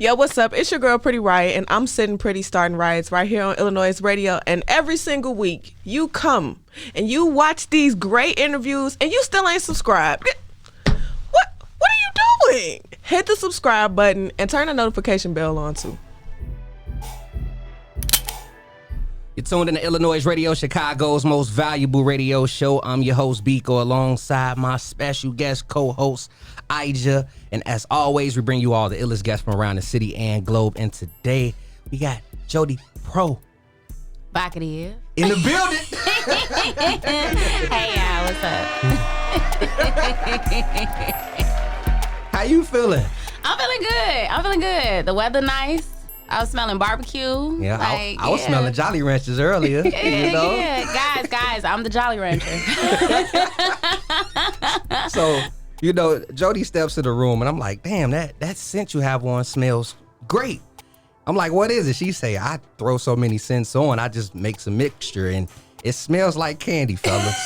Yo, what's up? It's your girl, Pretty Riot, and I'm sitting pretty starting riots right here on Illanoize Radio. And every single week, you come and you watch these great interviews, and you still ain't subscribed. What are you doing? Hit the subscribe button and turn the notification bell on too. You're tuned in to Illanoize Radio, Chicago's most valuable radio show. I'm your host, Biko, alongside my special guest co-host, Ija. And as always, we bring you all the illest guests from around the city and globe. And today, we got Jody PrHOEvocative in the building. Hey, y'all, what's up? How you feeling? I'm feeling good. The weather nice. I was smelling barbecue. Yeah, I was smelling Jolly Ranchers earlier. Yeah. Guys, I'm the Jolly Rancher. So, Jody steps to the room and I'm like, damn, that scent you have on smells great. I'm like, what is it? She say, I throw so many scents on, I just make some mixture and it smells like candy, fellas.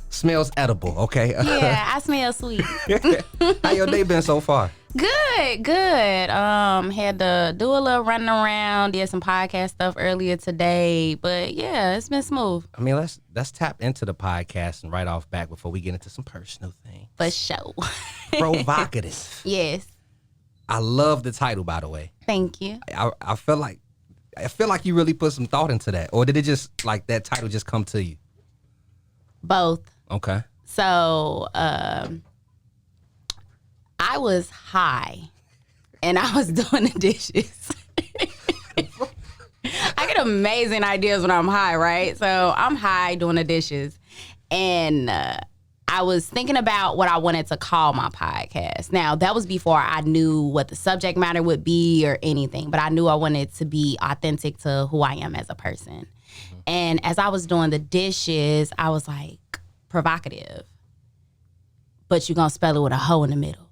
Smells edible, okay? Yeah, I smell sweet. How your day been so far? Good. Had to do a little running around, did some podcast stuff earlier today, but yeah, it's been smooth. I mean, let's tap into the podcast and right off back before we get into some personal things. For sure. PrHOEvocative. Yes. I love the title, by the way. Thank you. I feel like you really put some thought into that, or did it just like that title just come to you? Both. Okay. So, I was high and I was doing the dishes. I get amazing ideas when I'm high, right? So I'm high doing the dishes. And I was thinking about what I wanted to call my podcast. Now, that was before I knew what the subject matter would be or anything, but I knew I wanted to be authentic to who I am as a person. Mm-hmm. And as I was doing the dishes, I was like, provocative, but you're gonna spell it with a hoe in the middle.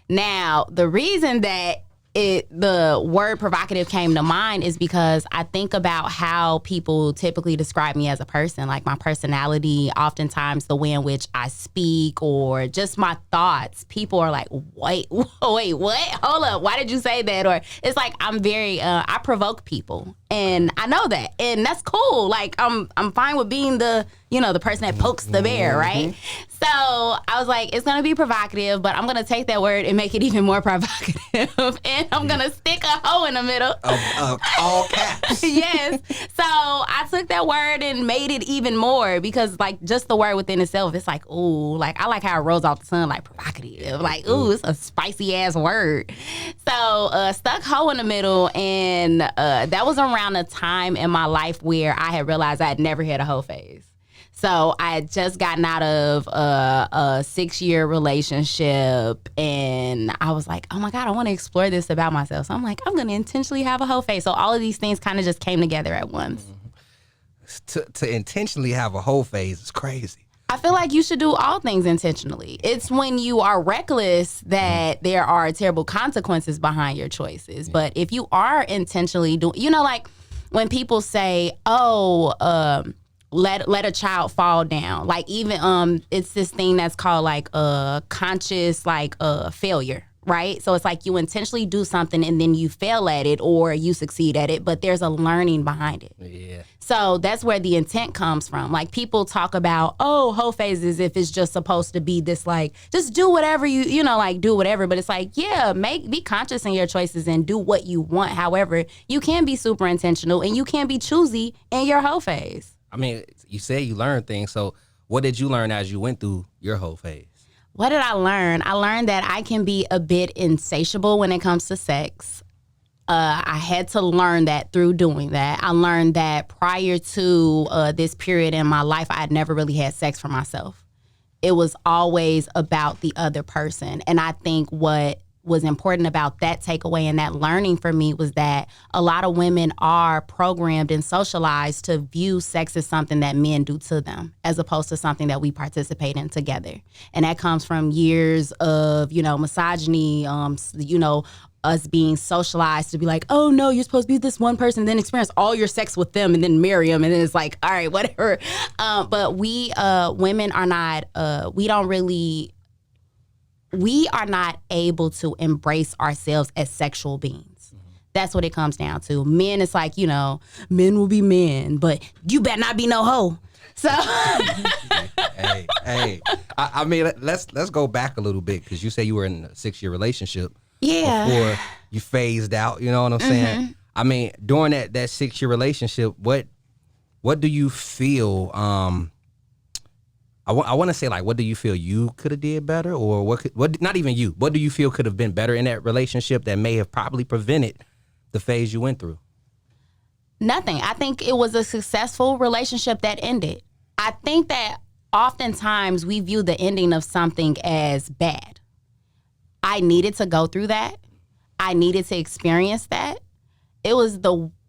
Now, the reason that the word provocative came to mind is because I think about how people typically describe me as a person, like my personality, oftentimes the way in which I speak or just my thoughts. People are like, wait, what? Hold up, why did you say that? Or it's like I'm very, I provoke people. And I know that. And that's cool. Like, I'm fine with being the person that pokes the bear, right? So I was like, it's going to be provocative, but I'm going to take that word and make it even more provocative. And I'm going to stick a hoe in the middle. All caps. Yes. So I took that word and made it even more because, like, just the word within itself, it's like, ooh, like, I like how it rolls off the tongue, like, provocative. Like, ooh, it's a spicy-ass word. So stuck hoe in the middle, and that was around a time in my life where I had realized I had never had a hoe phase. So I had just gotten out of a 6-year relationship, and I was like, oh my God, I want to explore this about myself. So I'm like, I'm going to intentionally have a hoe phase. So all of these things kind of just came together at once. To intentionally have a hoe phase is crazy. I feel like you should do all things intentionally. It's when you are reckless that there are terrible consequences behind your choices. Yeah. But if you are intentionally doing, like when people say, let a child fall down. Like even it's this thing that's called like conscious failure, right? So it's like you intentionally do something and then you fail at it or you succeed at it, but there's a learning behind it. Yeah. So that's where the intent comes from. Like people talk about, hoe phases if it's just supposed to be this like, just do whatever do whatever. But it's like, yeah, be conscious in your choices and do what you want. However, you can be super intentional and you can be choosy in your hoe phase. I mean, you say you learn things. So what did you learn as you went through your hoe phase? What did I learn? I learned that I can be a bit insatiable when it comes to sex. I had to learn that through doing that. I learned that prior to this period in my life, I had never really had sex for myself. It was always about the other person. And I think what was important about that takeaway and that learning for me was that a lot of women are programmed and socialized to view sex as something that men do to them as opposed to something that we participate in together. And that comes from years of, misogyny, us being socialized to be like, oh no, you're supposed to be this one person, then experience all your sex with them and then marry them. And then it's like, all right, whatever. But we women are not, we don't really we are not able to embrace ourselves as sexual beings. That's what it comes down to. Men, it's like, you know, men will be men, but you better not be no hoe. So, hey, I mean, let's go back a little bit, because you say you were in a 6-year relationship. Yeah. Before you phased out, you know what I'm saying? I mean, during that 6-year relationship, what do you feel? I want to say, like, what do you feel you could have did better, or what? Not even you. What do you feel could have been better in that relationship that may have probably prevented the phase you went through? Nothing. I think it was a successful relationship that ended. I think that oftentimes we view the ending of something as bad. I needed to go through that. I needed to experience that. It was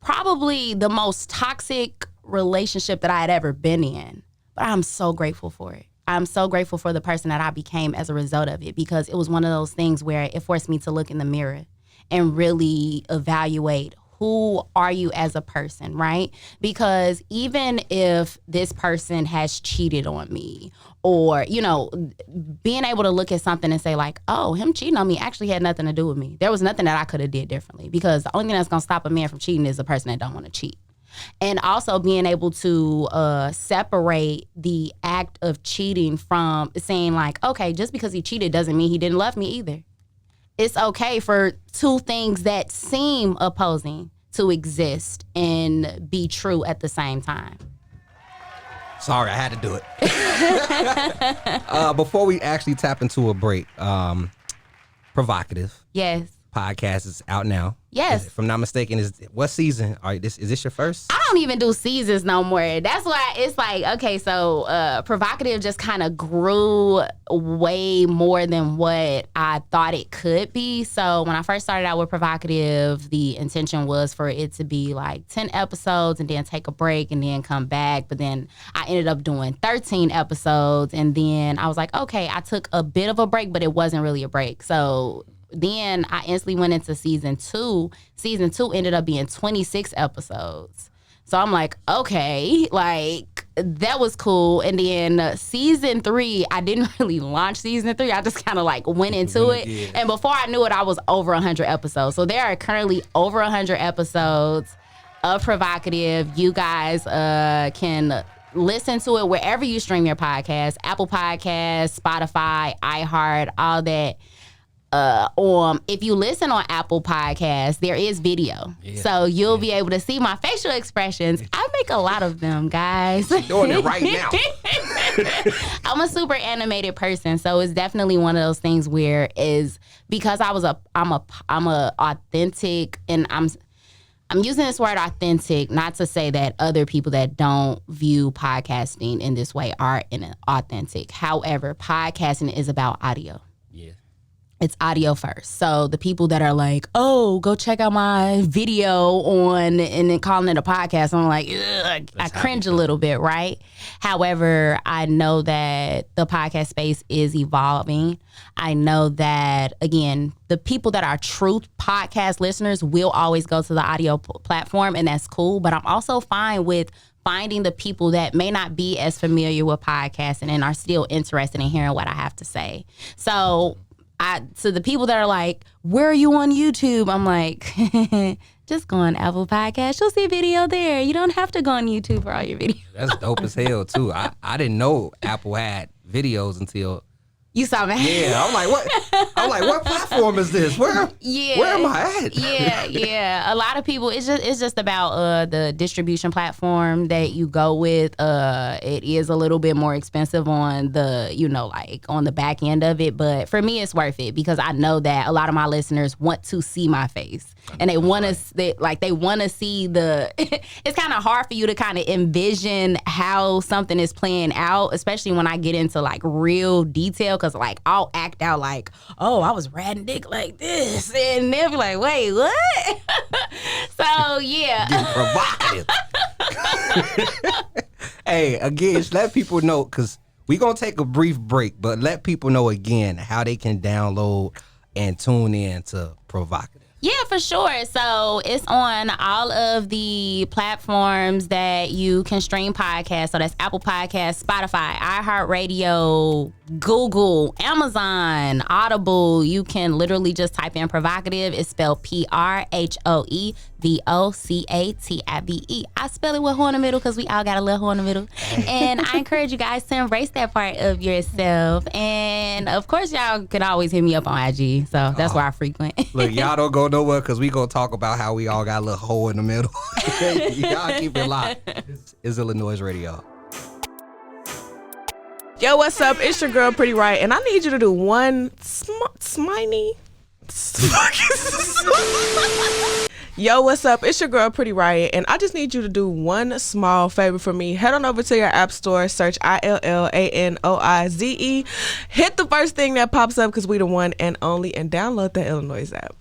probably the most toxic relationship that I had ever been in. But I'm so grateful for it. I'm so grateful for the person that I became as a result of it, because it was one of those things where it forced me to look in the mirror and really evaluate, who are you as a person, right? Because even if this person has cheated on me, or, you know, being able to look at something and say like, oh, him cheating on me actually had nothing to do with me. There was nothing that I could have did differently, because the only thing that's going to stop a man from cheating is a person that don't want to cheat. And also being able to separate the act of cheating from saying like, okay, just because he cheated doesn't mean he didn't love me either. It's okay for two things that seem opposing to exist and be true at the same time. Sorry, I had to do it. Before we actually tap into a break, PrHOEvocative. Yes. Podcast is out now. Yes. If I'm not mistaken, what season? Is this your first? I don't even do seasons no more. That's why it's like, okay, so PrHOEvocative just kind of grew way more than what I thought it could be. So when I first started out with PrHOEvocative, the intention was for it to be like 10 episodes and then take a break and then come back. But then I ended up doing 13 episodes. And then I was like, okay, I took a bit of a break, but it wasn't really a break. So then I instantly went into season 2. Season 2 ended up being 26 episodes. So I'm like, okay, like that was cool. And then season 3, I didn't really launch season 3. I just kind of like went into it. Yeah. And before I knew it, I was over 100 episodes. So there are currently over 100 episodes of PrHOEvocative. You guys can listen to it wherever you stream your podcast, Apple Podcasts, Spotify, iHeart, all that. If you listen on Apple Podcasts, there is video. Yeah. So you'll be able to see my facial expressions. I make a lot of them, guys. She's doing it right now. I'm a super animated person, so it's definitely one of those things where is because I'm a authentic, and I'm using this word authentic, not to say that other people that don't view podcasting in this way are inauthentic. However, podcasting is about audio. Yeah. It's audio first. So the people that are like, oh, go check out my video on, and then calling it a podcast, I'm like, ugh, I cringe a little bit, right? However, I know that the podcast space is evolving. I know that, again, the people that are true podcast listeners will always go to the audio platform, and that's cool. But I'm also fine with finding the people that may not be as familiar with podcasting and are still interested in hearing what I have to say. So the people that are like, where are you on YouTube? I'm like, just go on Apple Podcasts. You'll see a video there. You don't have to go on YouTube for all your videos. That's dope as hell, too. I didn't know Apple had videos until... You saw me. Yeah, I'm like, what platform is this? Where am I at? Yeah. A lot of people, it's just about the distribution platform that you go with. It is a little bit more expensive on the, like on the back end of it. But for me, it's worth it because I know that a lot of my listeners want to see my face. And they want to see it's kind of hard for you to kind of envision how something is playing out, especially when I get into like real detail. Cause like I'll act out like, oh, I was riding dick like this, and they'll be like, wait, what? So yeah, getting provocative. Hey, again, just let people know, cause we gonna take a brief break, but let people know again how they can download and tune in to PrHOEvocative. Yeah, for sure. So it's on all of the platforms that you can stream podcasts. So that's Apple Podcasts, Spotify, iHeartRadio, Google, Amazon, Audible. You can literally just type in PrHOEvocative. It's spelled PrHOEvocative. I spell it with who in the middle because we all got a little who in the middle. And I encourage you guys to embrace that part of yourself. And of course, y'all can always hit me up on IG. So that's where I frequent. Look, y'all don't go nowhere because we gonna talk about how we all got a little hole in the middle. Y'all keep it locked. It's Illanoize Radio. Yo, what's up? It's your girl, Pretty Right, and I need you to do one sminy. Yo, what's up? It's your girl, Pretty Riot, and I just need you to do one small favor for me. Head on over to your app store, search ILLANOIZE. Hit the first thing that pops up because we the one and only, and download the Illanoize app.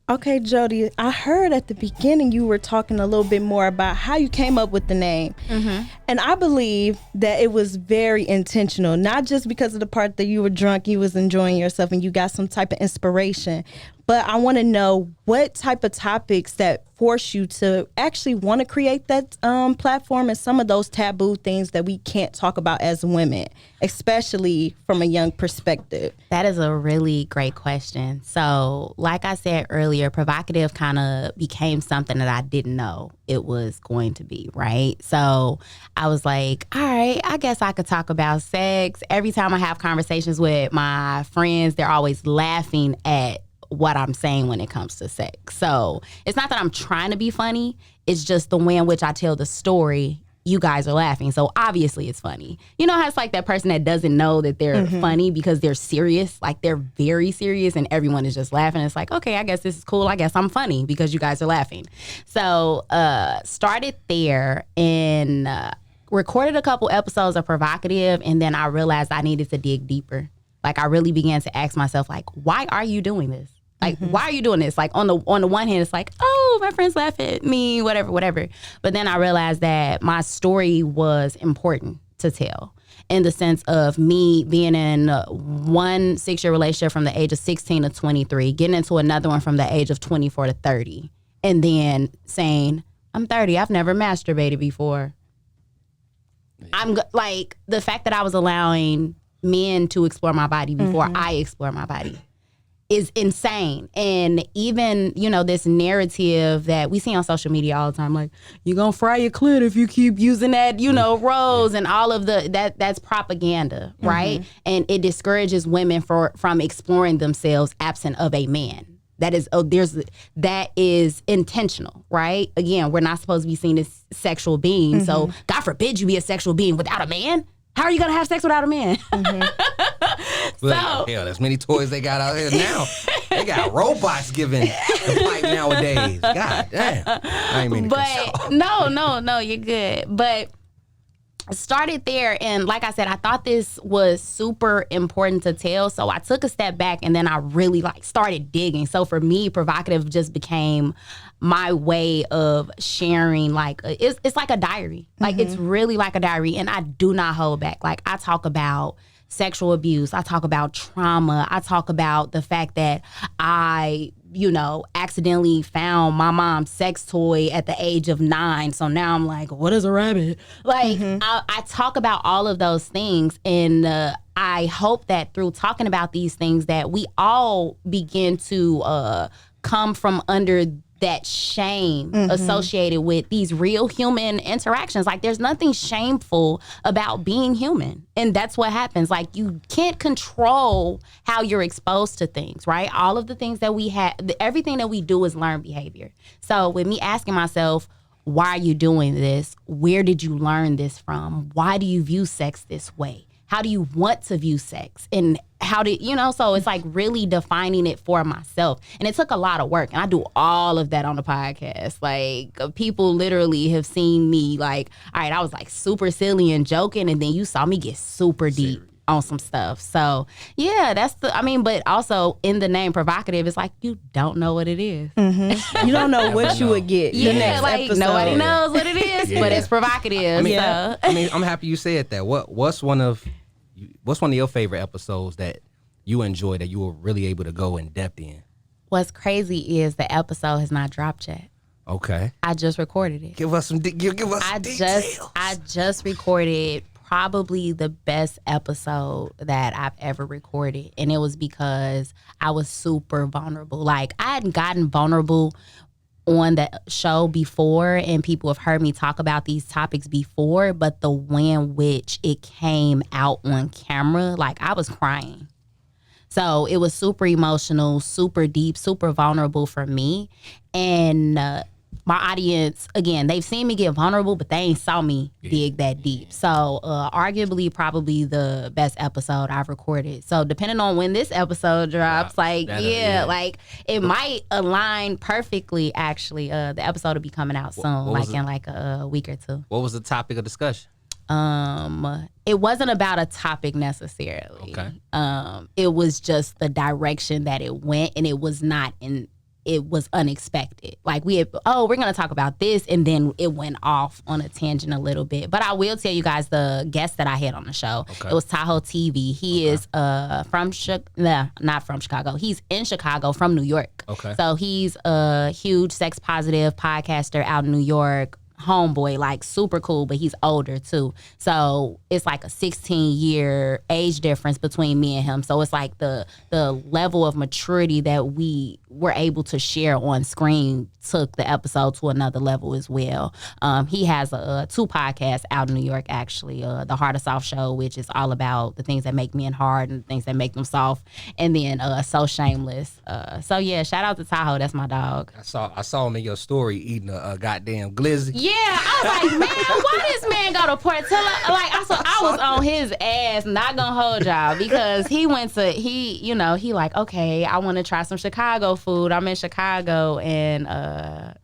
Okay, Jody, I heard at the beginning you were talking a little bit more about how you came up with the name. Mm-hmm. And I believe that it was very intentional, not just because of the part that you were drunk, you was enjoying yourself and you got some type of inspiration. But I want to know what type of topics that force you to actually want to create that platform and some of those taboo things that we can't talk about as women, especially from a young perspective. That is a really great question. So like I said earlier, PrHOEvocative kind of became something that I didn't know it was going to be, right? So I was like, all right, I guess I could talk about sex. Every time I have conversations with my friends, they're always laughing at what I'm saying when it comes to sex. So it's not that I'm trying to be funny. It's just the way in which I tell the story, you guys are laughing. So obviously it's funny. You know how it's like that person that doesn't know that they're funny because they're serious, like they're very serious and everyone is just laughing. It's like, okay, I guess this is cool. I guess I'm funny because you guys are laughing. So started there and recorded a couple episodes of PrHOEvocative, and then I realized I needed to dig deeper. Like I really began to ask myself, like, why are you doing this? Like, why are you doing this? Like, on the one hand, it's like, oh, my friends laugh at me, whatever. But then I realized that my story was important to tell in the sense of me being in one 6-year relationship from the age of 16 to 23, getting into another one from the age of 24 to 30, and then saying, I'm 30, I've never masturbated before. Like, the fact that I was allowing men to explore my body before I explore my body is insane. And even, you know, this narrative that we see on social media all the time, like, you're gonna fry your clit if you keep using that, you know, rose and all of that's propaganda, right? And it discourages women from exploring themselves absent of a man. That is intentional, right? Again, we're not supposed to be seen as sexual beings. So God forbid you be a sexual being without a man. How are you gonna have sex without a man? So hell, there's many toys they got out here now. They got robots giving the pipe nowadays. God damn. I ain't mean to cut you off. No, you're good. But started there, and like I said, I thought this was super important to tell, so I took a step back and then I really started digging. So for me, PrHOEvocative just became my way of sharing. It's like a diary. Like it's really like a diary, and I do not hold back. Like I talk about sexual abuse, I talk about trauma, I talk about the fact that I accidentally found my mom's sex toy at the age of 9. So now I'm like, what is a rabbit? Like, I talk about all of those things. And I hope that through talking about these things that we all begin to come from under that shame associated with these real human interactions. Like, there's nothing shameful about being human. And that's what happens. Like, you can't control how you're exposed to things, right? All of the things that we have, everything that we do is learned behavior. So with me asking myself, why are you doing this? Where did you learn this from? Why do you view sex this way? How do you want to view sex? And how do so it's like really defining it for myself. And it took a lot of work. And I do all of that on the podcast. Like, people literally have seen me like, all right, I was like super silly and joking, and then you saw me get super deep on some stuff. So yeah, but also in the name PrHOEvocative, it's like, you don't know what it is. You don't know what you would get. Yeah, the next like episode. Nobody knows what it is, but it's provocative. I mean, I'm happy you said that. What's one of your favorite episodes that you enjoy that you were really able to go in depth in? What's crazy is the episode has not dropped yet. Okay. I just recorded it. Give us some details. I just recorded probably the best episode that I've ever recorded. And it was because I was super vulnerable. Like, I hadn't gotten vulnerable on the show before, and people have heard me talk about these topics before, but the way in which it came out on camera, like, I was crying. So it was super emotional, super deep, super vulnerable for me. And my audience, again, they've seen me get vulnerable, but they ain't saw me dig that deep. So arguably probably the best episode I've recorded. So depending on when this episode drops, like it might align perfectly, actually. The episode will be coming out soon, in like a week or two. What was the topic of discussion? It wasn't about a topic necessarily. Okay. It was just the direction that it went, and it was unexpected. Like, we're going to talk about this, and then it went off on a tangent a little bit. But I will tell you guys the guest that I had on the show. Okay. It was Tahoe TV. He is not from Chicago. He's in Chicago from New York. Okay. So he's a huge sex positive podcaster out in New York. Homeboy, like, super cool, but he's older too. So it's like a 16-year age difference between me and him. So it's like the level of maturity that we were able to share on screen took the episode to another level as well. He has two podcasts out in New York, actually. The Hard or Soft Show, which is all about the things that make men hard and the things that make them soft. And then So Shameless. So yeah, shout out to Tahoe. That's my dog. I saw him in your story eating a goddamn glizzy. Yeah, I was like, man, why this man go to Portillo? Like, I was on his ass, not gonna hold y'all, because he like, okay, I want to try some Chicago food. I'm in Chicago, and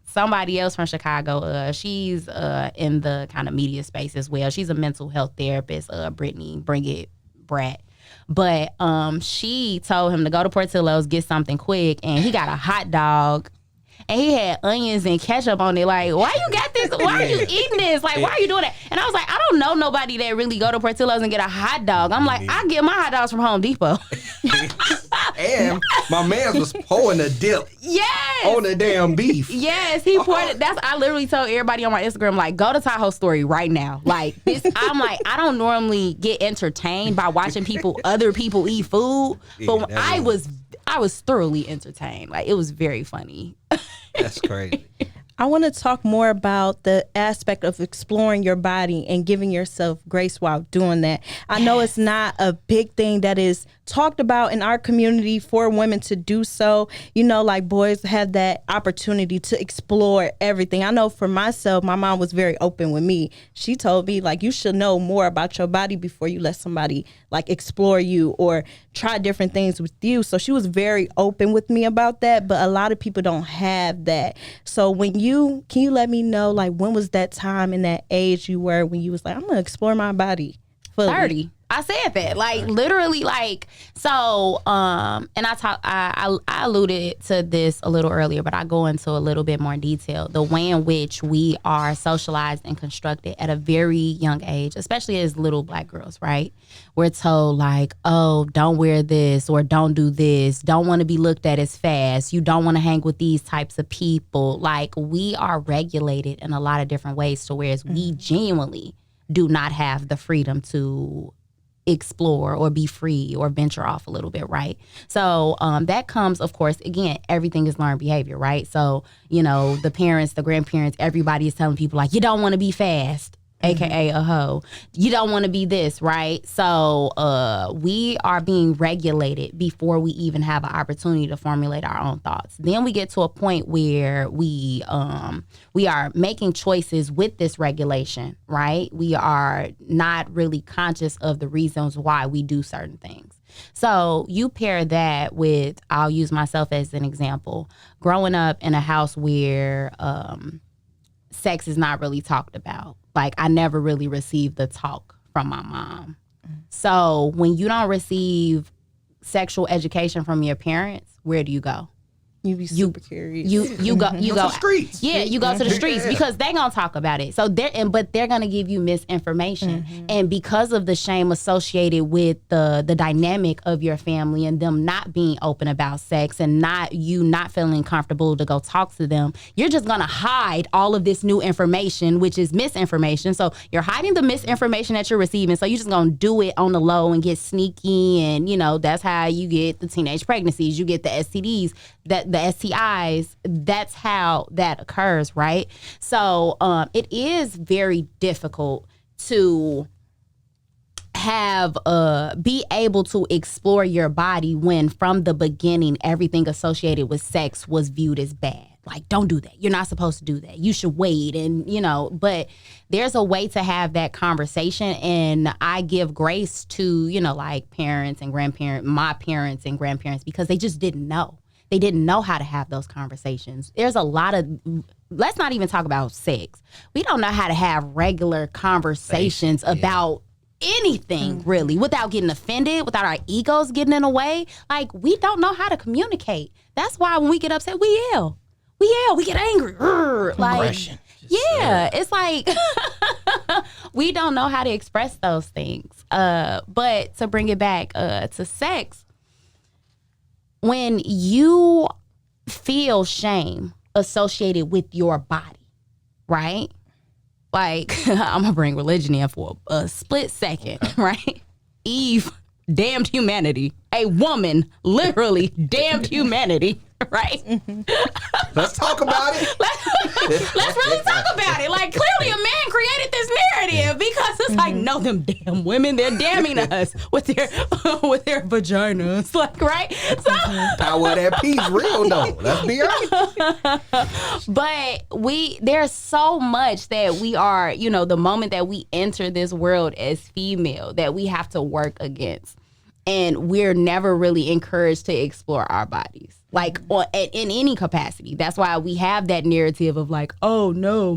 somebody else from Chicago, she's in the kind of media space as well. She's a mental health therapist, Brittany Bring It Brat. But she told him to go to Portillo's, get something quick, and he got a hot dog. And he had onions and ketchup on it. Like, why you got this? Why are you eating this? Like, why are you doing that? And I was like, I don't know nobody that really go to Portillo's and get a hot dog. I'm like, I get my hot dogs from Home Depot. And my man was pouring the dip on the damn beef. Yes, he poured it. I literally told everybody on my Instagram, like, go to Tahoe Story right now. Like, this, I'm like, I don't normally get entertained by watching other people eat food. But I was thoroughly entertained. Like, it was very funny. That's crazy. I want to talk more about the aspect of exploring your body and giving yourself grace while doing that. I know it's not a big thing that is talked about in our community for women to do so. You know, like, boys have that opportunity to explore everything. I know for myself, my mom was very open with me. She told me, like, you should know more about your body before you let somebody, like, explore you or try different things with you. So she was very open with me about that, but a lot of people don't have that. So can you let me know, like, when was that time and that age you were when you was like, I'm gonna explore my body fully? 30. I said that, like, literally, like, so, and I alluded to this a little earlier, but I go into a little bit more detail. The way in which we are socialized and constructed at a very young age, especially as little Black girls, right? We're told, like, oh, don't wear this or don't do this. Don't want to be looked at as fast. You don't want to hang with these types of people. Like, we are regulated in a lot of different ways to whereas we genuinely do not have the freedom to explore or be free or venture off a little bit, right? So that comes, of course, again, everything is learned behavior, right? So, you know, the parents, the grandparents, everybody is telling people, like, you don't want to be fast, aka a hoe. You don't want to be this, right? So we are being regulated before we even have an opportunity to formulate our own thoughts. Then we get to a point where we are making choices with this regulation, right? We are not really conscious of the reasons why we do certain things. So you pair that with, I'll use myself as an example, growing up in a house where sex is not really talked about. Like, I never really received the talk from my mom. So when you don't receive sexual education from your parents, where do you go? You be super curious. You go to the streets. Yeah, you go to the streets because they're gonna talk about it. So but they're gonna give you misinformation. And because of the shame associated with the dynamic of your family and them not being open about sex and not feeling comfortable to go talk to them, you're just gonna hide all of this new information, which is misinformation. So you're hiding the misinformation that you're receiving. So you're just gonna do it on the low and get sneaky, and that's how you get the teenage pregnancies, you get the STDs, the STIs. That's how that occurs, right? So it is very difficult to be able to explore your body when from the beginning everything associated with sex was viewed as bad. Like, don't do that. You're not supposed to do that. You should wait. And, but there's a way to have that conversation. And I give grace to, like parents and grandparents, my parents and grandparents, because they just didn't know. They didn't know how to have those conversations. There's a lot of, let's not even talk about sex. We don't know how to have regular conversations about anything, really, without getting offended, without our egos getting in the way. Like, we don't know how to communicate. That's why when we get upset, we yell. We get angry. Like, it's like we don't know how to express those things. But to bring it back to sex, when you feel shame associated with your body, right? Like, I'm going to bring religion in for a split second, right? Eve damned humanity. A woman literally damned humanity, right? Let's talk about it. Let's really talk about it. Like, clearly a man created this narrative because it's like, no, them damn women, they're damning us with their vaginas. Like, right? So, power of that piece real though. Let's be honest. But there's so much that we are, the moment that we enter this world as female, that we have to work against. And we're never really encouraged to explore our bodies, like in any capacity. That's why we have that narrative of like, oh no,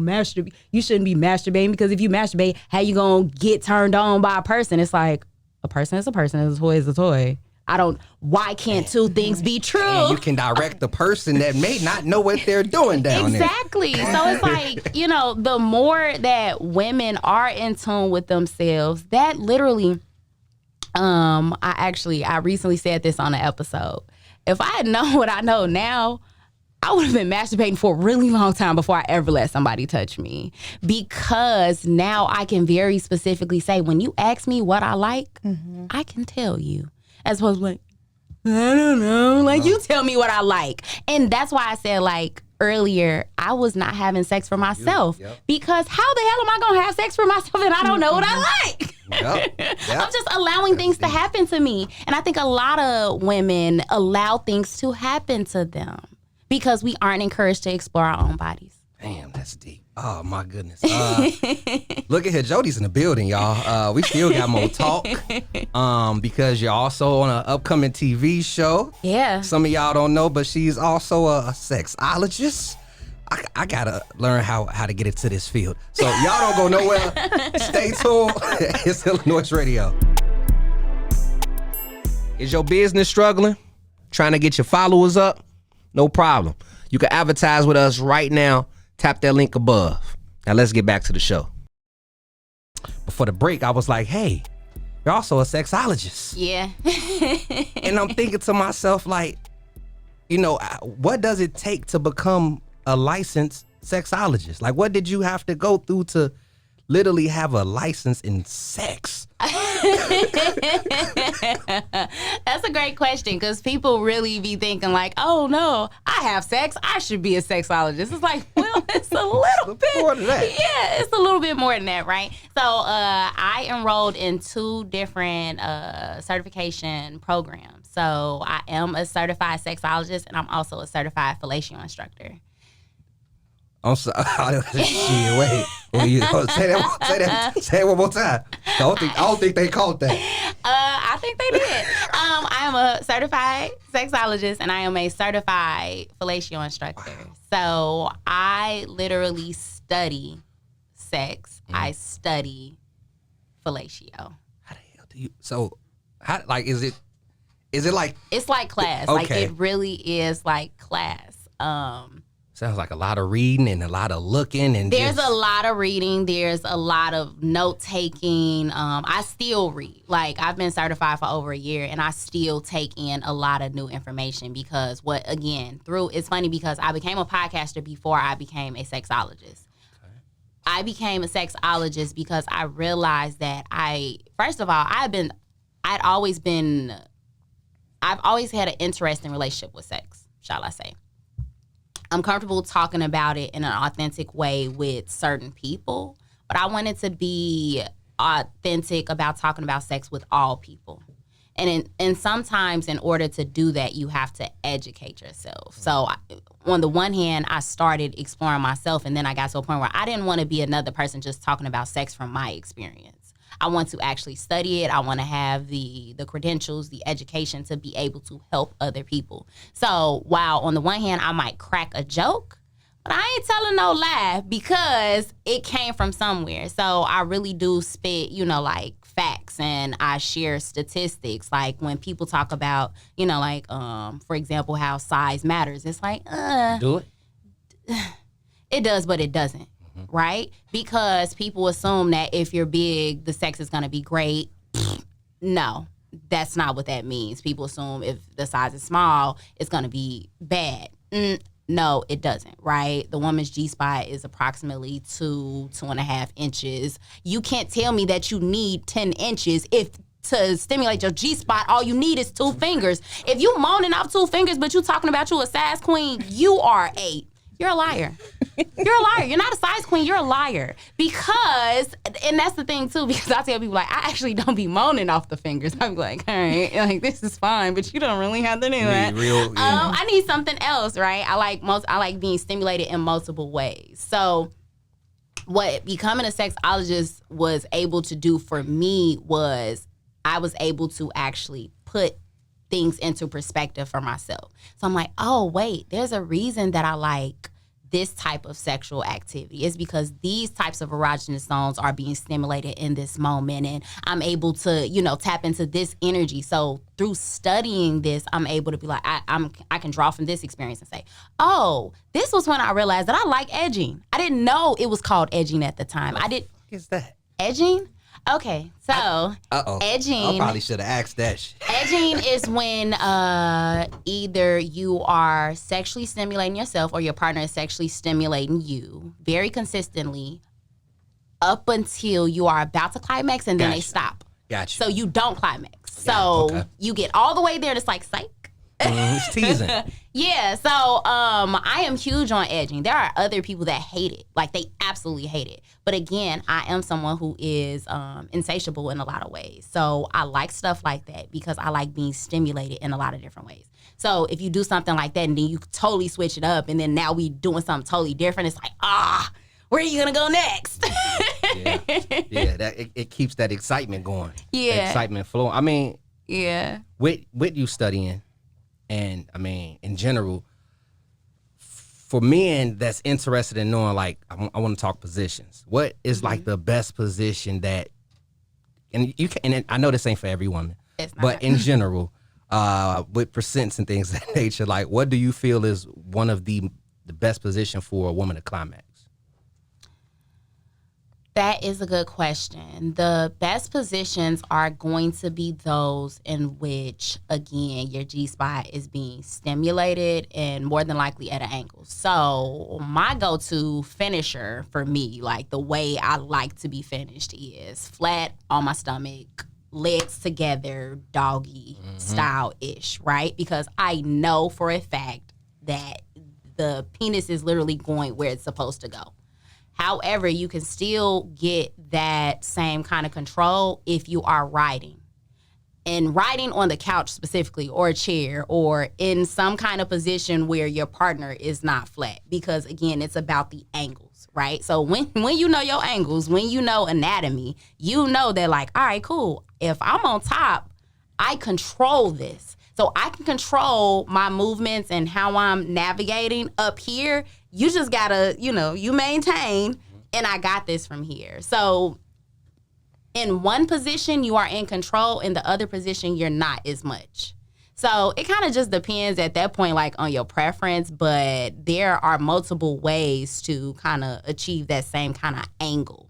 you shouldn't be masturbating, because if you masturbate, how you gonna get turned on by a person? It's like, a person is a person, a toy is a toy. Why can't two things be true? And you can direct the person that may not know what they're doing down there. Exactly. So it's like, the more that women are in tune with themselves, that literally, I recently said this on an episode. If I had known what I know now, I would have been masturbating for a really long time before I ever let somebody touch me. Because now I can very specifically say, when you ask me what I like, I can tell you. As opposed to like, I don't know. Like, you tell me what I like. And that's why I said, like, earlier, I was not having sex for myself. Because how the hell am I going to have sex for myself and I don't know what I like? I'm just allowing things to happen to me. And I think a lot of women allow things to happen to them because we aren't encouraged to explore our own bodies. Damn, that's deep. Oh, my goodness. Look at here. Jody's in the building, y'all. We still got more talk because you're also on an upcoming TV show. Yeah. Some of y'all don't know, but she's also a sexologist. I got to learn how to get into this field. So y'all don't go nowhere. Stay tuned. It's Illanoize Radio. Is your business struggling? Trying to get your followers up? No problem. You can advertise with us right now. Tap that link above. Now let's get back to the show. Before the break, I was like, hey, you're also a sexologist. Yeah. And I'm thinking to myself, like, what does it take to become a licensed sexologist? Like, what did you have to go through to literally have a license in sex? That's a great question, because people really be thinking like, oh no, I have sex, I should be a sexologist. It's like, well, it's a little bit more than that. Yeah, it's a little bit more than that, right? So I enrolled in 2 different certification programs. So I am a certified sexologist, and I'm also a certified fellatio instructor. I'm sorry. Shit, wait. Say that one more time. I don't think they called that. I think they did. I am a certified sexologist, and I am a certified fellatio instructor. Wow. So I literally study sex. I study fellatio. How the hell do you? So, how, like, is Is it like? It's like class. Okay. Like it really is like class. Sounds like a lot of reading and a lot of looking and there's a lot of reading. There's a lot of note taking. I still read. Like I've been certified for over a year, and I still take in a lot of new information because it's funny because I became a podcaster before I became a sexologist. Okay. I became a sexologist because I realized that I've always had an interesting relationship with sex, shall I say. I'm comfortable talking about it in an authentic way with certain people, but I wanted to be authentic about talking about sex with all people. And sometimes in order to do that, you have to educate yourself. So on the one hand, I started exploring myself, and then I got to a point where I didn't want to be another person just talking about sex from my experience. I want to actually study it. I want to have the credentials, the education to be able to help other people. So while on the one hand, I might crack a joke, but I ain't telling no lie because it came from somewhere. So I really do spit, like facts, and I share statistics. Like when people talk about, for example, how size matters, it's like, do it? It does, but it doesn't. Right? Because people assume that if you're big, the sex is going to be great. No, that's not what that means. People assume if the size is small, it's going to be bad. No, it doesn't, right? The woman's G-spot is approximately 2.5 inches. You can't tell me that you need 10 inches if to stimulate your G-spot, all you need is 2 fingers. If you moaning off 2 fingers, but you talking about you a size queen, you are you're a liar. You're a liar. You're not a size queen. You're a liar. Because, and that's the thing too, because I tell people like, I actually don't be moaning off the fingers. I'm like, all right, like this is fine, but you don't really have to do that. I need something else, right? I like being stimulated in multiple ways. So what becoming a sexologist was able to do for me was I was able to actually put things into perspective for myself. So I'm like, oh, wait, there's a reason that I like this type of sexual activity. It's because these types of erogenous zones are being stimulated in this moment, and I'm able to, tap into this energy. So through studying this, I'm able to be like, I can draw from this experience and say, oh, this was when I realized that I like edging. I didn't know it was called edging at the time. What is that? Edging? Okay, so edging. I probably should have asked that shit. Edging is when either you are sexually stimulating yourself or your partner is sexually stimulating you very consistently up until you are about to climax, and then they stop. Gotcha. So you don't climax. So you get all the way there and it's like, psych. It's teasing. Yeah, so I am huge on edging. There are other people that hate it. Like, they absolutely hate it. But again, I am someone who is insatiable in a lot of ways. So I like stuff like that because I like being stimulated in a lot of different ways. So if you do something like that and then you totally switch it up and then now we doing something totally different, it's like, where are you going to go next? It keeps that excitement going. Yeah. That excitement flowing. I mean, yeah. With you studying, and I mean, in general, for men that's interested in knowing, like, I want to talk positions. What is like the best position that, and you can, and I know this ain't for every woman, but in general, with percents and things of that nature, like, what do you feel is one of the best position for a woman to climax? That is a good question. The best positions are going to be those in which, again, your G-spot is being stimulated and more than likely at an angle. So my go-to finisher for me, like the way I like to be finished, is flat on my stomach, legs together, doggy style-ish, right? Because I know for a fact that the penis is literally going where it's supposed to go. However, you can still get that same kind of control if you are riding. And riding on the couch specifically, or a chair, or in some kind of position where your partner is not flat. Because, again, it's about the angles, right? So when you know your angles, when you know anatomy, you know that, like, all right, cool. If I'm on top, I control this. So I can control my movements and how I'm navigating up here. You just gotta, you maintain, and I got this from here. So in one position, you are in control. In the other position, you're not as much. So it kind of just depends at that point, like on your preference, but there are multiple ways to kind of achieve that same kind of angle.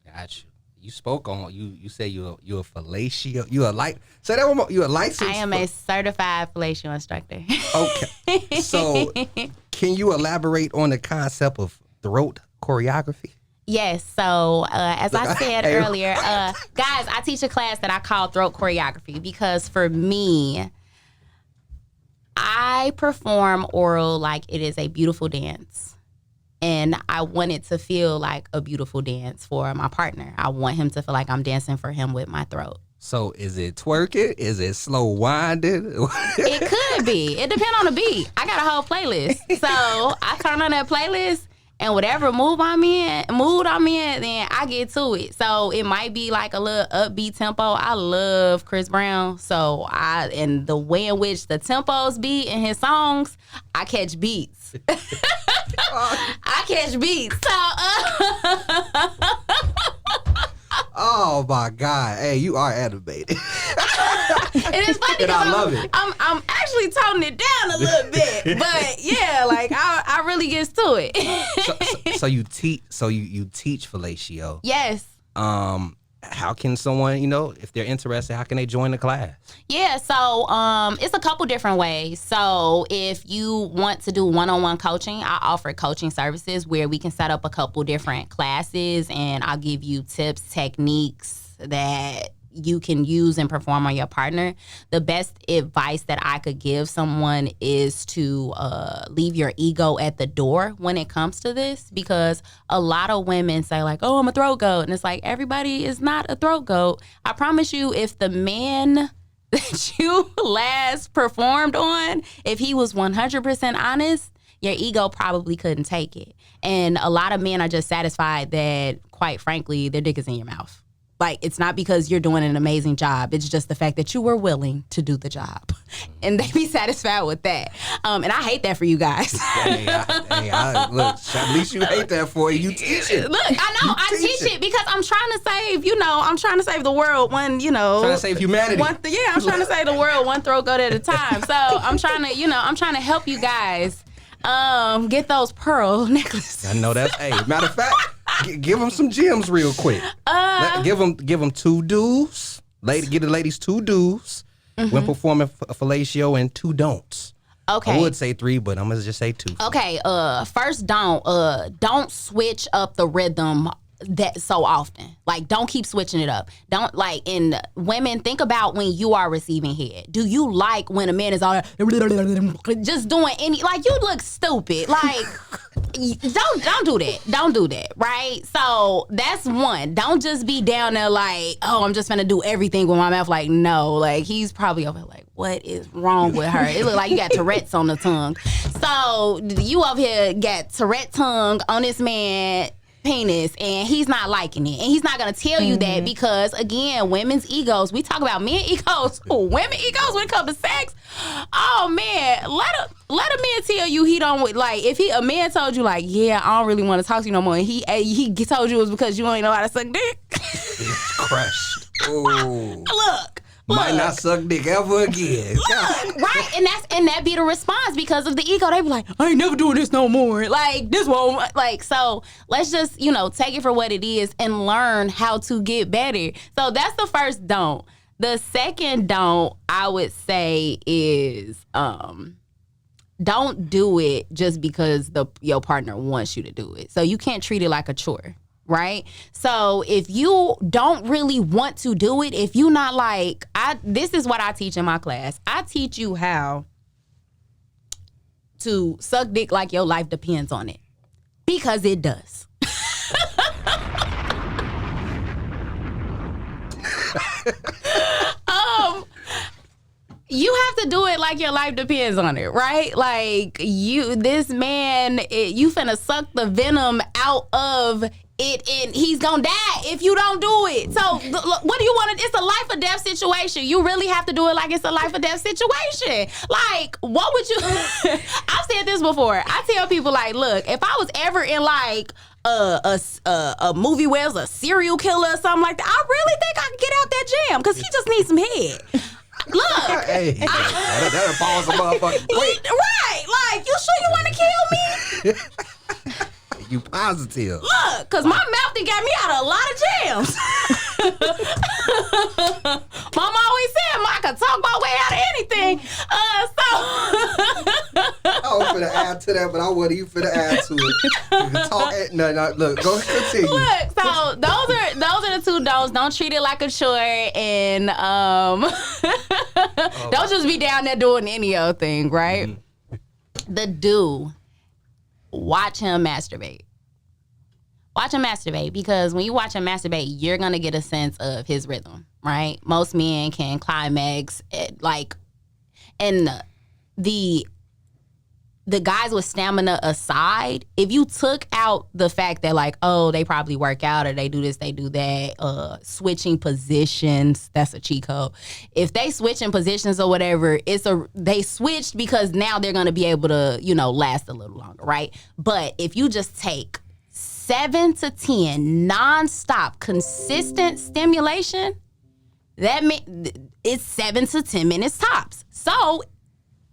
Got you. You spoke on, you say you're a fellatio, say that one more, you a licensed? I am a certified fellatio instructor. Okay. So can you elaborate on the concept of throat choreography? Yes. So as I said earlier, guys, I teach a class that I call throat choreography because for me, I perform oral like it is a beautiful dance. And I want it to feel like a beautiful dance for my partner. I want him to feel like I'm dancing for him with my throat. So is it twerking? Is it slow winding? It could be. It depends on the beat. I got a whole playlist. So I turn on that playlist and whatever mood I'm in, then I get to it. So it might be like a little upbeat tempo. I love Chris Brown. So and the way in which the tempos be in his songs, I catch beats. I catch beats. So oh my God. Hey, you are animated. It is funny and I love because it. I'm actually toning it down a little bit. But yeah, like I really gets to it. So you teach fellatio. Yes. How can someone, if they're interested, how can they join the class? Yeah, so it's a couple different ways. So if you want to do one-on-one coaching, I offer coaching services where we can set up a couple different classes and I'll give you tips, techniques that you can use and perform on your partner. The best advice that I could give someone is to leave your ego at the door when it comes to this, because a lot of women say like, oh, I'm a throat goat. And it's like, everybody is not a throat goat. I promise you, if the man that you last performed on, if he was 100% honest, your ego probably couldn't take it. And a lot of men are just satisfied that, quite frankly, their dick is in your mouth. Like, it's not because you're doing an amazing job. It's just the fact that you were willing to do the job. And they be satisfied with that. And I hate that for you guys. Look, at least you hate that for you. You teach it. Look, I know. I teach it because I'm trying to save, I'm trying to save the world one, Trying to save humanity. I'm trying to save the world one throat goat at a time. So I'm trying to help you guys get those pearl necklaces. I know that's, matter of fact, give them some gems real quick. Give them 2 do's. Get the ladies 2 do's when performing fellatio and 2 don'ts. Okay. I would say 3, but I'm gonna just say 2. Okay. First don't switch up the rhythm that so often. Like, don't keep switching it up. Don't, like, in women, think about when you are receiving head. Do you like when a man is all just doing any, like, you look stupid. Like, don't do that. Don't do that, right? So that's one. Don't just be down there like, oh, I'm just gonna do everything with my mouth. Like, no, like, he's probably over here like, what is wrong with her? It look like you got Tourette's on the tongue. So you over here got Tourette tongue on this man penis, and he's not liking it, and he's not gonna tell you that, because again, women's egos, we talk about men egos, women egos when it comes to sex. Oh man, let a man tell you he don't, like, if a man told you like, yeah, I don't really want to talk to you no more, and he told you it was because you ain't know how to suck dick. It's crushed. Oh, Look, might not suck dick ever again. right, and that be the response because of the ego. They be like, I ain't never doing this no more. Like, this won't, like, so let's just, take it for what it is and learn how to get better. So that's the first don't. The second don't, I would say, is don't do it just because your partner wants you to do it. So you can't treat it like a chore. Right? So if you don't really want to do it, if you not like, this is what I teach in my class. I teach you how to suck dick like your life depends on it. Because it does. You have to do it like your life depends on it, right? Like, this man, you finna suck the venom out of it, and he's gonna die if you don't do it. So what do you want to, it's a life or death situation. You really have to do it like it's a life or death situation. Like, what would you, I've said this before. I tell people, like, look, if I was ever in like a movie where it's a serial killer or something like that, I really think I could get out that jam, because he just needs some head. Look. Hey, that'll pause a motherfucker. Wait, Right. Like, you sure you want to kill me? you positive? Look, because my mouth done got me out of a lot of jams. Mama always said, I could talk my way out of anything. I was finna add to that, but I wasn't even finna add to it. You can talk. No, look, go continue. Look, so those are the two don'ts. Don't treat it like a chore, and don't just be down there doing any old thing, right? Mm-hmm. The do. Watch him masturbate. Watch him masturbate, because when you watch him masturbate, you're gonna get a sense of his rhythm, right? Most men can climax and the guys with stamina aside, if you took out the fact that like, oh, they probably work out or they do this, they do that, switching positions, that's a cheat code. If they switch in positions or whatever, they switched because now they're gonna be able to, last a little longer, right? But if you just take 7 to 10 nonstop consistent stimulation, that means it's 7 to 10 minutes tops. So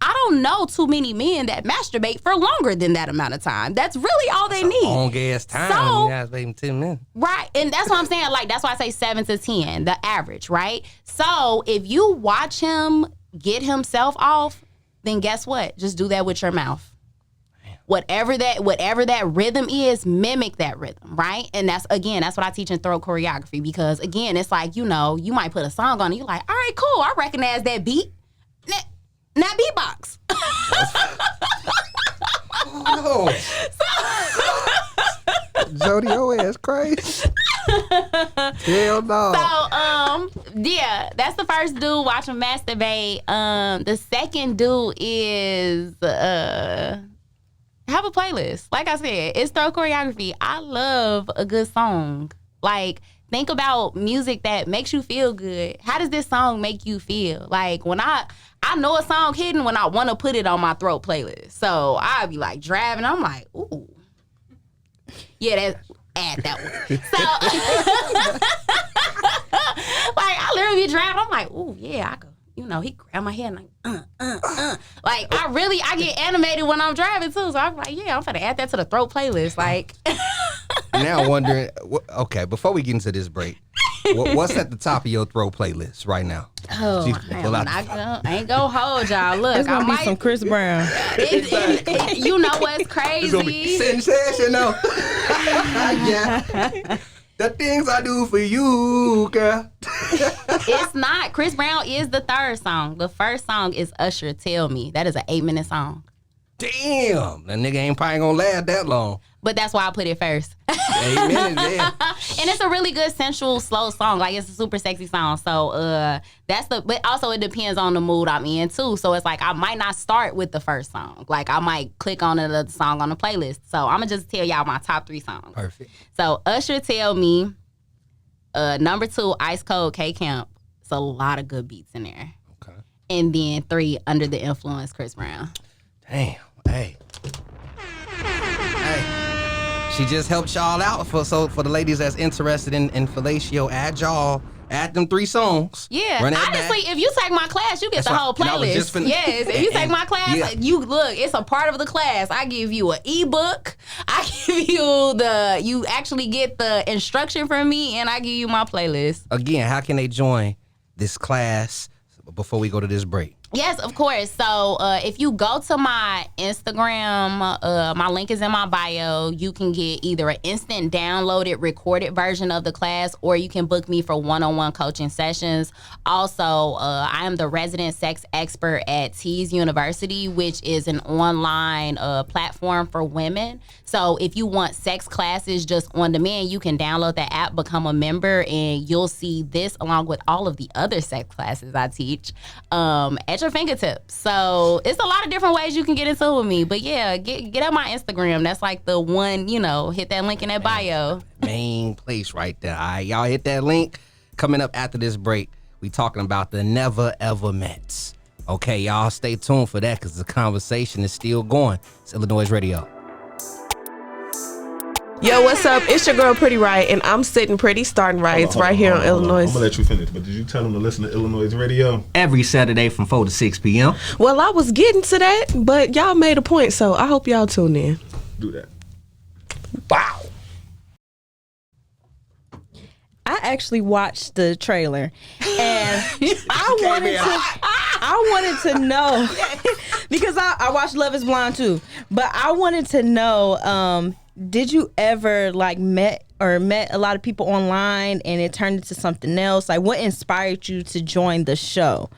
I don't know too many men that masturbate for longer than that amount of time. That's really all they need. Long ass time. So, you guys waiting 10 minutes. Right. And that's what I'm saying. Like, that's why I say 7 to 10, the average, right? So if you watch him get himself off, then guess what? Just do that with your mouth. Whatever that rhythm is, mimic that rhythm, right? And that's what I teach in throat choreography, because again, it's like, you might put a song on and you're like, all right, cool, I recognize that beat. Now beatbox. Oh. Jody, your ass crazy. Hell no. So, yeah, that's the first do. Watch him masturbate. The second do is have a playlist. Like I said, it's throat choreography. I love a good song. Like, think about music that makes you feel good. How does this song make you feel? Like, when I know a song hidden when I want to put it on my throat playlist. So I'll be like driving. I'm like, ooh. Yeah, add that one. So, like, I literally be driving. I'm like, ooh, yeah, I could. He grabbed my head and like, I get animated when I'm driving too. So I'm like, yeah, I'm finna add that to the throat playlist. Like, now I'm wondering, okay, before we get into this break, what's at the top of your throat playlist right now? Oh, I ain't gonna hold y'all. Look, it's gonna be some Chris Brown. You know what's crazy? It's gonna be sensational. Yeah. The things I do for you, girl. It's not. Chris Brown is the third song. The first song is Usher, Tell Me. That is an 8-minute song. Damn. That nigga ain't probably gonna last that long. But that's why I put it first. 8 minutes, yeah. And it's a really good, sensual, slow song. Like, it's a super sexy song. So, but also it depends on the mood I'm in too. So it's like, I might not start with the first song. Like, I might click on another song on the playlist. So I'm gonna just tell y'all my top 3 songs. Perfect. So Usher, Tell Me. Number 2, Ice Cold, K Camp. It's a lot of good beats in there. Okay. And then 3, Under the Influence, Chris Brown. Damn. Hey. She just helped y'all out for the ladies that's interested in fellatio. Add them 3 songs. Yeah, honestly, if you take my class, you get the whole playlist. Yes, if you take my class, it's a part of the class. I give you an ebook. I give you actually get the instruction from me, and I give you my playlist. Again, how can they join this class before we go to this break? Yes, of course. So if you go to my Instagram, my link is in my bio. You can get either an instant downloaded recorded version of the class, or you can book me for one-on-one coaching sessions. Also, I am the resident sex expert at Tease University, which is an online platform for women. So if you want sex classes just on demand, you can download the app, become a member, and you'll see this along with all of the other sex classes I teach at your fingertips. So it's a lot of different ways you can get into it with me. But yeah, get on my Instagram. That's like the one, hit that link in that bio. Main place right there. All right, y'all hit that link. Coming up after this break, we talking about the never ever mets. Okay, y'all stay tuned for that because the conversation is still going. It's Illanoize Radio. Yo, what's up? It's your girl Pretty Right, and I'm sitting pretty, starting rights right here on Illanoize. I'm gonna let you finish, but did you tell them to listen to Illanoize Radio? Every Saturday from 4 to 6 p.m. Well, I was getting to that, but y'all made a point, so I hope y'all tune in. Do that. Wow. I actually watched the trailer, and I wanted to know because I watched Love Is Blind too, but I wanted to know, did you ever like met a lot of people online and it turned into something else? Like, what inspired you to join the show?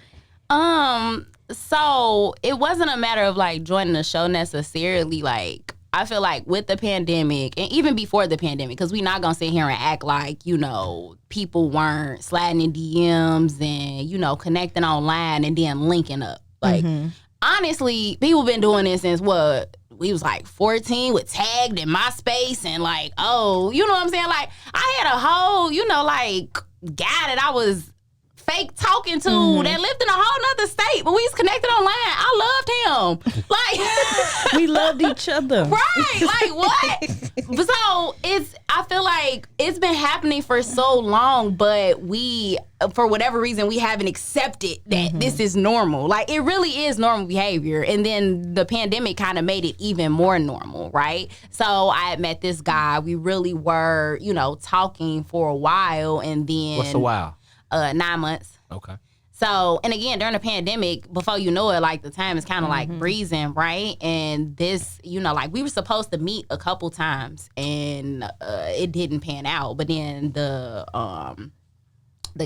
So it wasn't a matter of like joining the show necessarily. Like, I feel like with the pandemic, and even before the pandemic, because we're not gonna sit here and act like, you know, people weren't sliding in DMs and, you know, connecting online and then linking up. Like, honestly, people been doing this since what? We was like 14 with Tagged in MySpace and like, oh, you know what I'm saying? Like, I had a whole, you know, like, guy that I was fake talking to that lived in a whole nother state, but we was connected online. I loved him. Like, We loved each other. right? Like, what? So I feel like it's been happening for so long, but we, for whatever reason, we haven't accepted that this is normal. Like, it really is normal behavior. And then the pandemic kind of made it even more normal, right? So I had met this guy. We really were, you know, talking for a while, and then What's a while? 9 months. Okay. So, and again, during the pandemic, before you know it, like, the time is kind of like breezing, right? And this, you know, like, we were supposed to meet a couple times, and it didn't pan out. But then the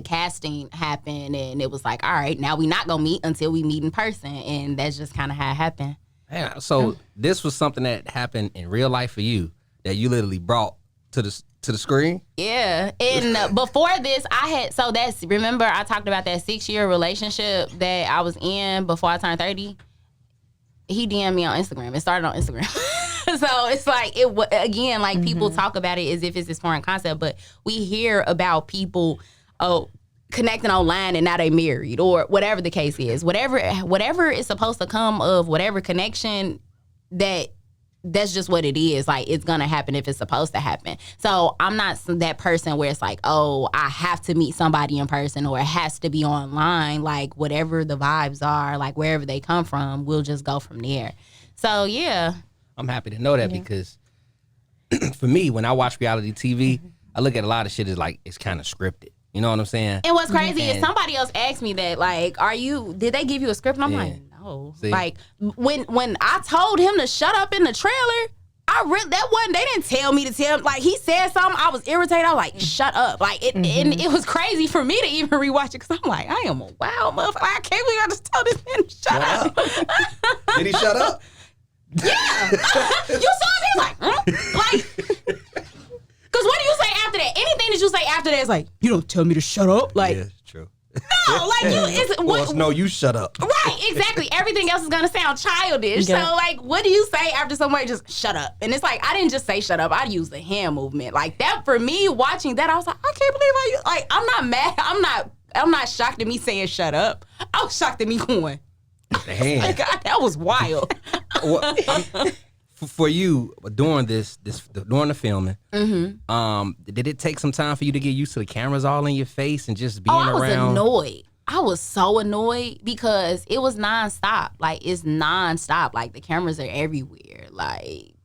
casting happened, and it was like, all right, now we not gonna meet until we meet in person, and that's just kind of how it happened. Yeah, so this was something that happened in real life for you that you literally brought to the screen? Yeah, and before this, remember I talked about that 6-year relationship that I was in before I turned 30? He DM'd me on Instagram. It started on Instagram. So it's like, again, like, people talk about it as if it's this foreign concept, but we hear about people, connecting online and now they married, or whatever the case is. Whatever is supposed to come of whatever connection, that's just what it is. Like, it's gonna happen if it's supposed to happen. So I'm not that person where it's like, oh, I have to meet somebody in person or it has to be online. Like, whatever the vibes are, like, wherever they come from, we'll just go from there. So yeah. I'm happy to know that because for me, when I watch reality TV, I look at a lot of shit as like, it's kind of scripted. You know what I'm saying? And what's crazy is somebody else asked me that, like, did they give you a script? And I'm like, no. See? Like, when I told him to shut up in the trailer, they didn't tell me to tell him. Like, he said something, I was irritated. I was like, shut up. Like, and it was crazy for me to even rewatch it because I'm like, I am a wild motherfucker. I can't believe I just told this man to shut up. Did he shut up? Yeah. You saw me like, like, because what do you say after that? Anything that you say after that is like, you don't tell me to shut up. Like, yeah, true. No, like, no, you shut up. Right, exactly. Everything else is gonna sound childish. Yeah. So, like, what do you say after somebody just shut up? And it's like, I didn't just say shut up. I used the hand movement. Like, that, for me, watching that, I was like, I can't believe I'm not mad. I'm not shocked at me saying shut up. I was shocked at me going, The hand. my God, that was wild. For you, during during the filming, did it take some time for you to get used to the cameras all in your face and just being I was around? annoyed. I was so annoyed because it was nonstop. Like, it's nonstop. Like, the cameras are everywhere. Like,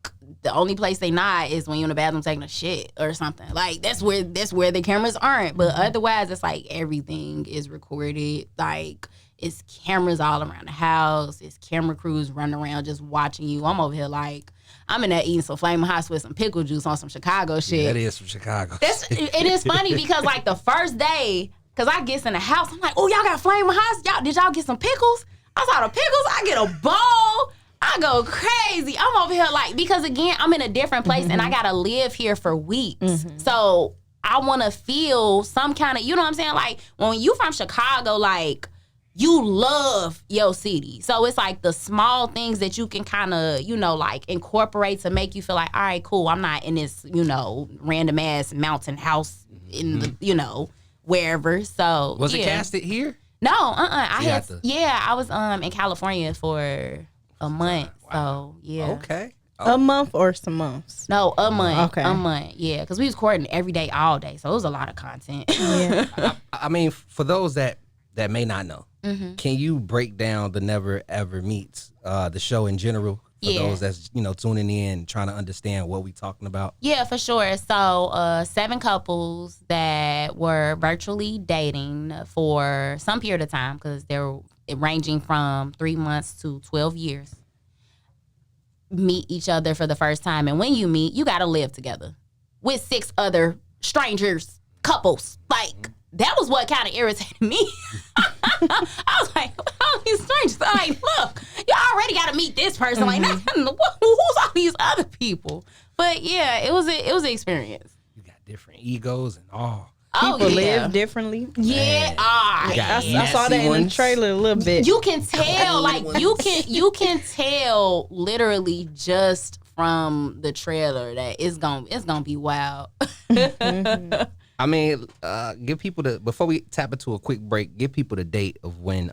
the only place they not is when you're in the bathroom taking a shit or something. Like, that's where the cameras aren't. But otherwise, it's like everything is recorded. Like, it's cameras all around the house. It's camera crews running around just watching you. I'm over here like, I'm in there eating some Flaming Hots with some pickle juice on some Chicago shit. Yeah, that is from Chicago. It is funny because, like, the first day, because I gets in the house, I'm like, oh, y'all got Flaming Hots? Did y'all get some pickles? I saw the pickles. I get a bowl. I go crazy. I'm over here like, because again, I'm in a different place and I got to live here for weeks. So I want to feel some kind of, you know what I'm saying? Like, when you from Chicago, like, you love your city. So it's like the small things that you can kind of, you know, like, incorporate to make you feel like, all right, cool, I'm not in this, you know, random ass mountain house in the, you know, wherever. So Was it casted here? No, I You was in California for a month. Wow. So yeah. Okay. A month or some months? No, a month. Okay. A month, yeah. Because we was courting every day, all day. So it was a lot of content. Yeah. I mean, for those that may not know, Mm-hmm. can you break down the Never Ever Meets, the show in general, for Yeah. those that's tuning in, trying to understand what we talking about? Yeah, for sure. So 7 couples that were virtually dating for some period of time, because they're ranging from 3 months to 12 years, meet each other for the first time. And when you meet, you got to live together with 6 other strangers, couples. Like, that was what kind of irritated me. I was like, all these strangers. I'm like, look, you already got to meet this person. Like, who's all these other people? But yeah, it was an experience. You got different egos and all. People yeah. live differently. Yeah, I saw that in the trailer a little bit. You can tell, like you can tell literally just from the trailer that it's gonna be wild. I mean, give people before we tap into a quick break, give people the date of when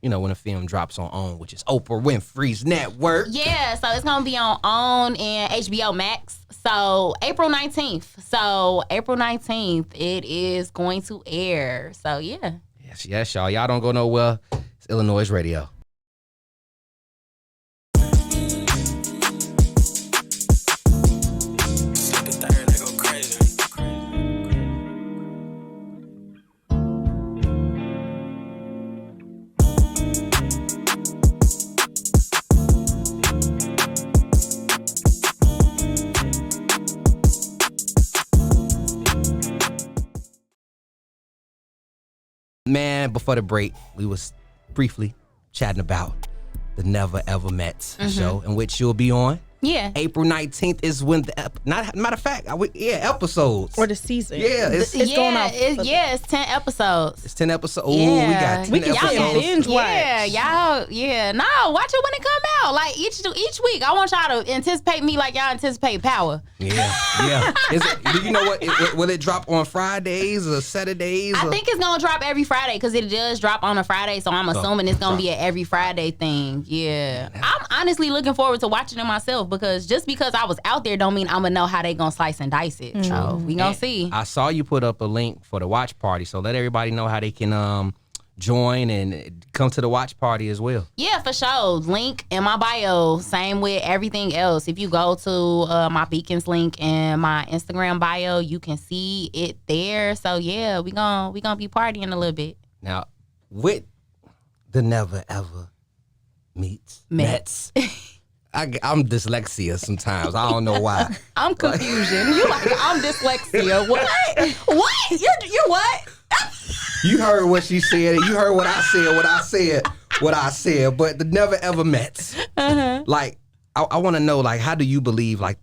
when a film drops on OWN, which is Oprah Winfrey's network. Yeah, so it's gonna be on OWN and HBO Max. So April 19th. So April 19th, it is going to air. So yeah. Yes, y'all. Y'all don't go nowhere. It's Illanoize Radio. Man, before the break, we was briefly chatting about the Never Ever Met show, in which you'll be on. Yeah. April 19th is when matter of fact, episodes. Or the season. Yeah, it's going off. It's 10 episodes. It's 10 episodes. Yeah. Ooh, we got 10 We can episodes. binge watch. No, watch it when it come out. Like each week, I want y'all to anticipate me like y'all anticipate Power. Yeah. Do you know what? Will it drop on Fridays or Saturdays? I think it's gonna drop every Friday because it does drop on a Friday, so I'm assuming it's gonna be an every Friday thing. Yeah, I'm honestly looking forward to watching it myself because just because I was out there don't mean I'm gonna know how they gonna slice and dice it. So we gonna see. I saw you put up a link for the watch party, so let everybody know how they can join and come to the watch party as well. Yeah, for sure. Link in my bio. Same with everything else. If you go to my Beacons link in my Instagram bio, you can see it there. So yeah, we gonna be partying a little bit. Now, with the Never Ever Meets Mets. I'm dyslexia sometimes. I don't know why. I'm confusion. You like I'm dyslexia. What? What? You're what? You heard what she said. You heard what I said. What I said. But the Never Ever Mets. Like, I want to know, like, how do you believe, like,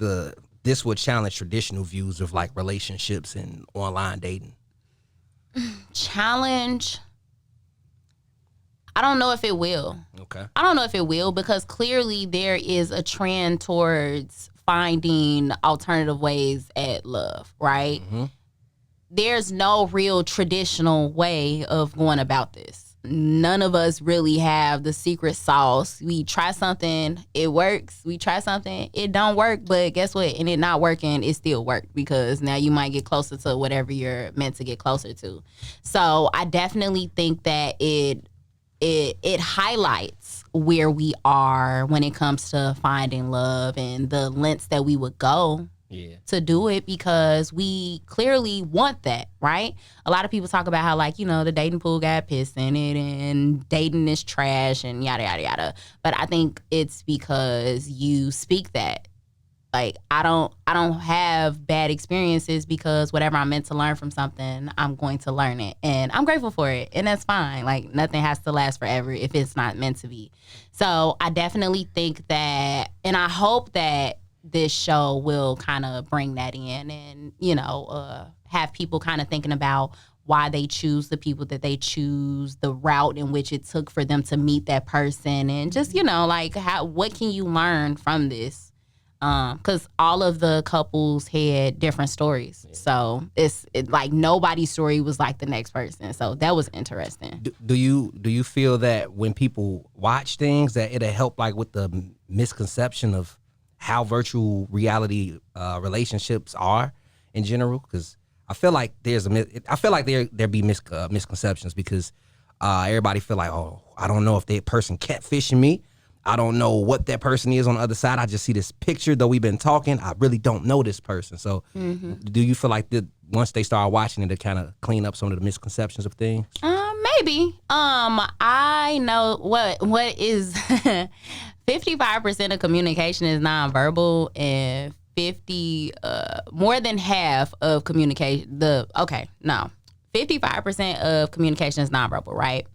this would challenge traditional views of, like, relationships and online dating? Challenge. I don't know if it will. Okay. I don't know if it will because clearly there is a trend towards finding alternative ways at love, right? Mm-hmm. There's no real traditional way of going about this. None of us really have the secret sauce. We try something, it works. We try something, it don't work, but guess what? And it not working, it still worked because now you might get closer to whatever you're meant to get closer to. So I definitely think that it highlights where we are when it comes to finding love and the lengths that we would go to do it because we clearly want that, right? A lot of people talk about how, like, the dating pool got pissed in it and dating is trash and yada, yada, yada. But I think it's because you speak that. Like, I don't have bad experiences because whatever I'm meant to learn from something, I'm going to learn it. And I'm grateful for it. And that's fine. Like, nothing has to last forever if it's not meant to be. So I definitely think that, and I hope that this show will kind of bring that in and, have people kind of thinking about why they choose the people that they choose, the route in which it took for them to meet that person. And just, what can you learn from this? Because all of the couples had different stories. So it's like nobody's story was like the next person. So that was interesting. Do you feel that when people watch things that it'll help, like, with the misconception of how virtual reality relationships are in general? Because I feel like there be misconceptions because everybody feel like, oh, I don't know if that person catfishing me. I don't know what that person is on the other side. I just see this picture. Though we've been talking, I really don't know this person. So do you feel like once they start watching it, to kind of clean up some of the misconceptions of things? Maybe. I know what is 55% of communication is nonverbal, and 50 more than half of communication 55% of communication is nonverbal, right?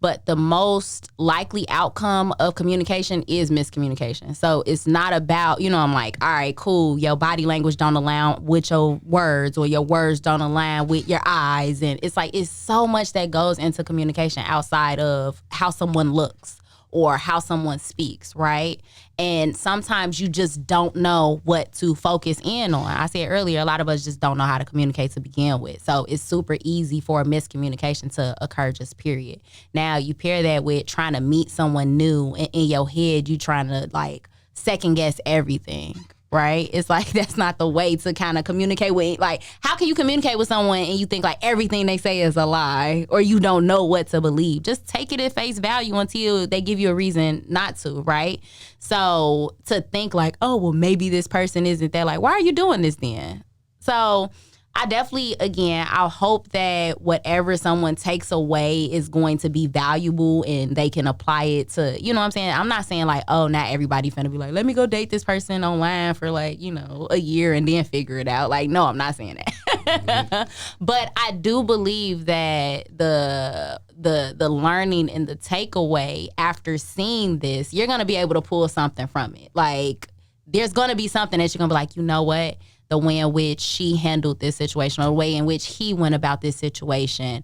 But the most likely outcome of communication is miscommunication. So it's not about, I'm like, all right, cool, your body language don't align with your words, or your words don't align with your eyes. And it's like, it's so much that goes into communication outside of how someone looks or how someone speaks, right? And sometimes you just don't know what to focus in on. I said earlier, a lot of us just don't know how to communicate to begin with. So it's super easy for a miscommunication to occur, just period. Now, you pair that with trying to meet someone new, and in your head, you trying to like second guess everything, right? It's like, that's not the way to kind of communicate with. Like, how can you communicate with someone and you think like everything they say is a lie, or you don't know what to believe? Just take it at face value until they give you a reason not to, right? So to think like, oh, well, maybe this person isn't that, like, why are you doing this then? So I definitely, again, I hope that whatever someone takes away is going to be valuable and they can apply it to, you know what I'm saying? I'm not saying like, oh, not everybody finna be like, let me go date this person online for like, a year and then figure it out. Like, no, I'm not saying that. But I do believe that the learning and the takeaway after seeing this, you're going to be able to pull something from it. Like, there's going to be something that you're going to be like, you know what? The way in which she handled this situation, or the way in which he went about this situation,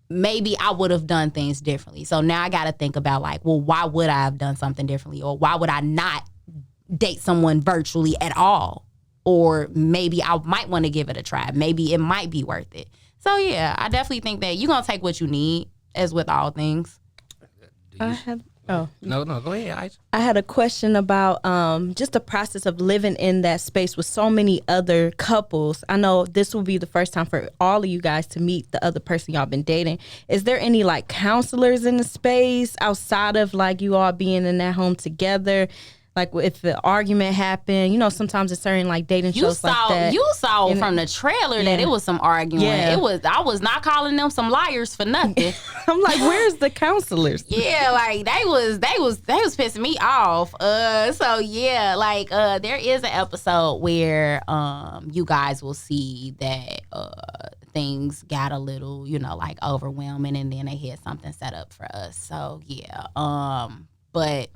maybe I would have done things differently. So now I got to think about like, well, why would I have done something differently? Or why would I not date someone virtually at all? Or maybe I might want to give it a try. Maybe it might be worth it. So yeah, I definitely think that you're going to take what you need, as with all things. No, go ahead. I had a question about just the process of living in that space with so many other couples. I know this will be the first time for all of you guys to meet the other person y'all been dating. Is there any like counselors in the space outside of like you all being in that home together? Like if the argument happened, sometimes it's certain like dating shows like that. You saw from the trailer that it was some arguing. Yeah. I was not calling them some liars for nothing. I'm like, where's the counselors? Yeah, like they was pissing me off. So yeah, like there is an episode where you guys will see that things got a little, like overwhelming, and then they had something set up for us. So yeah, but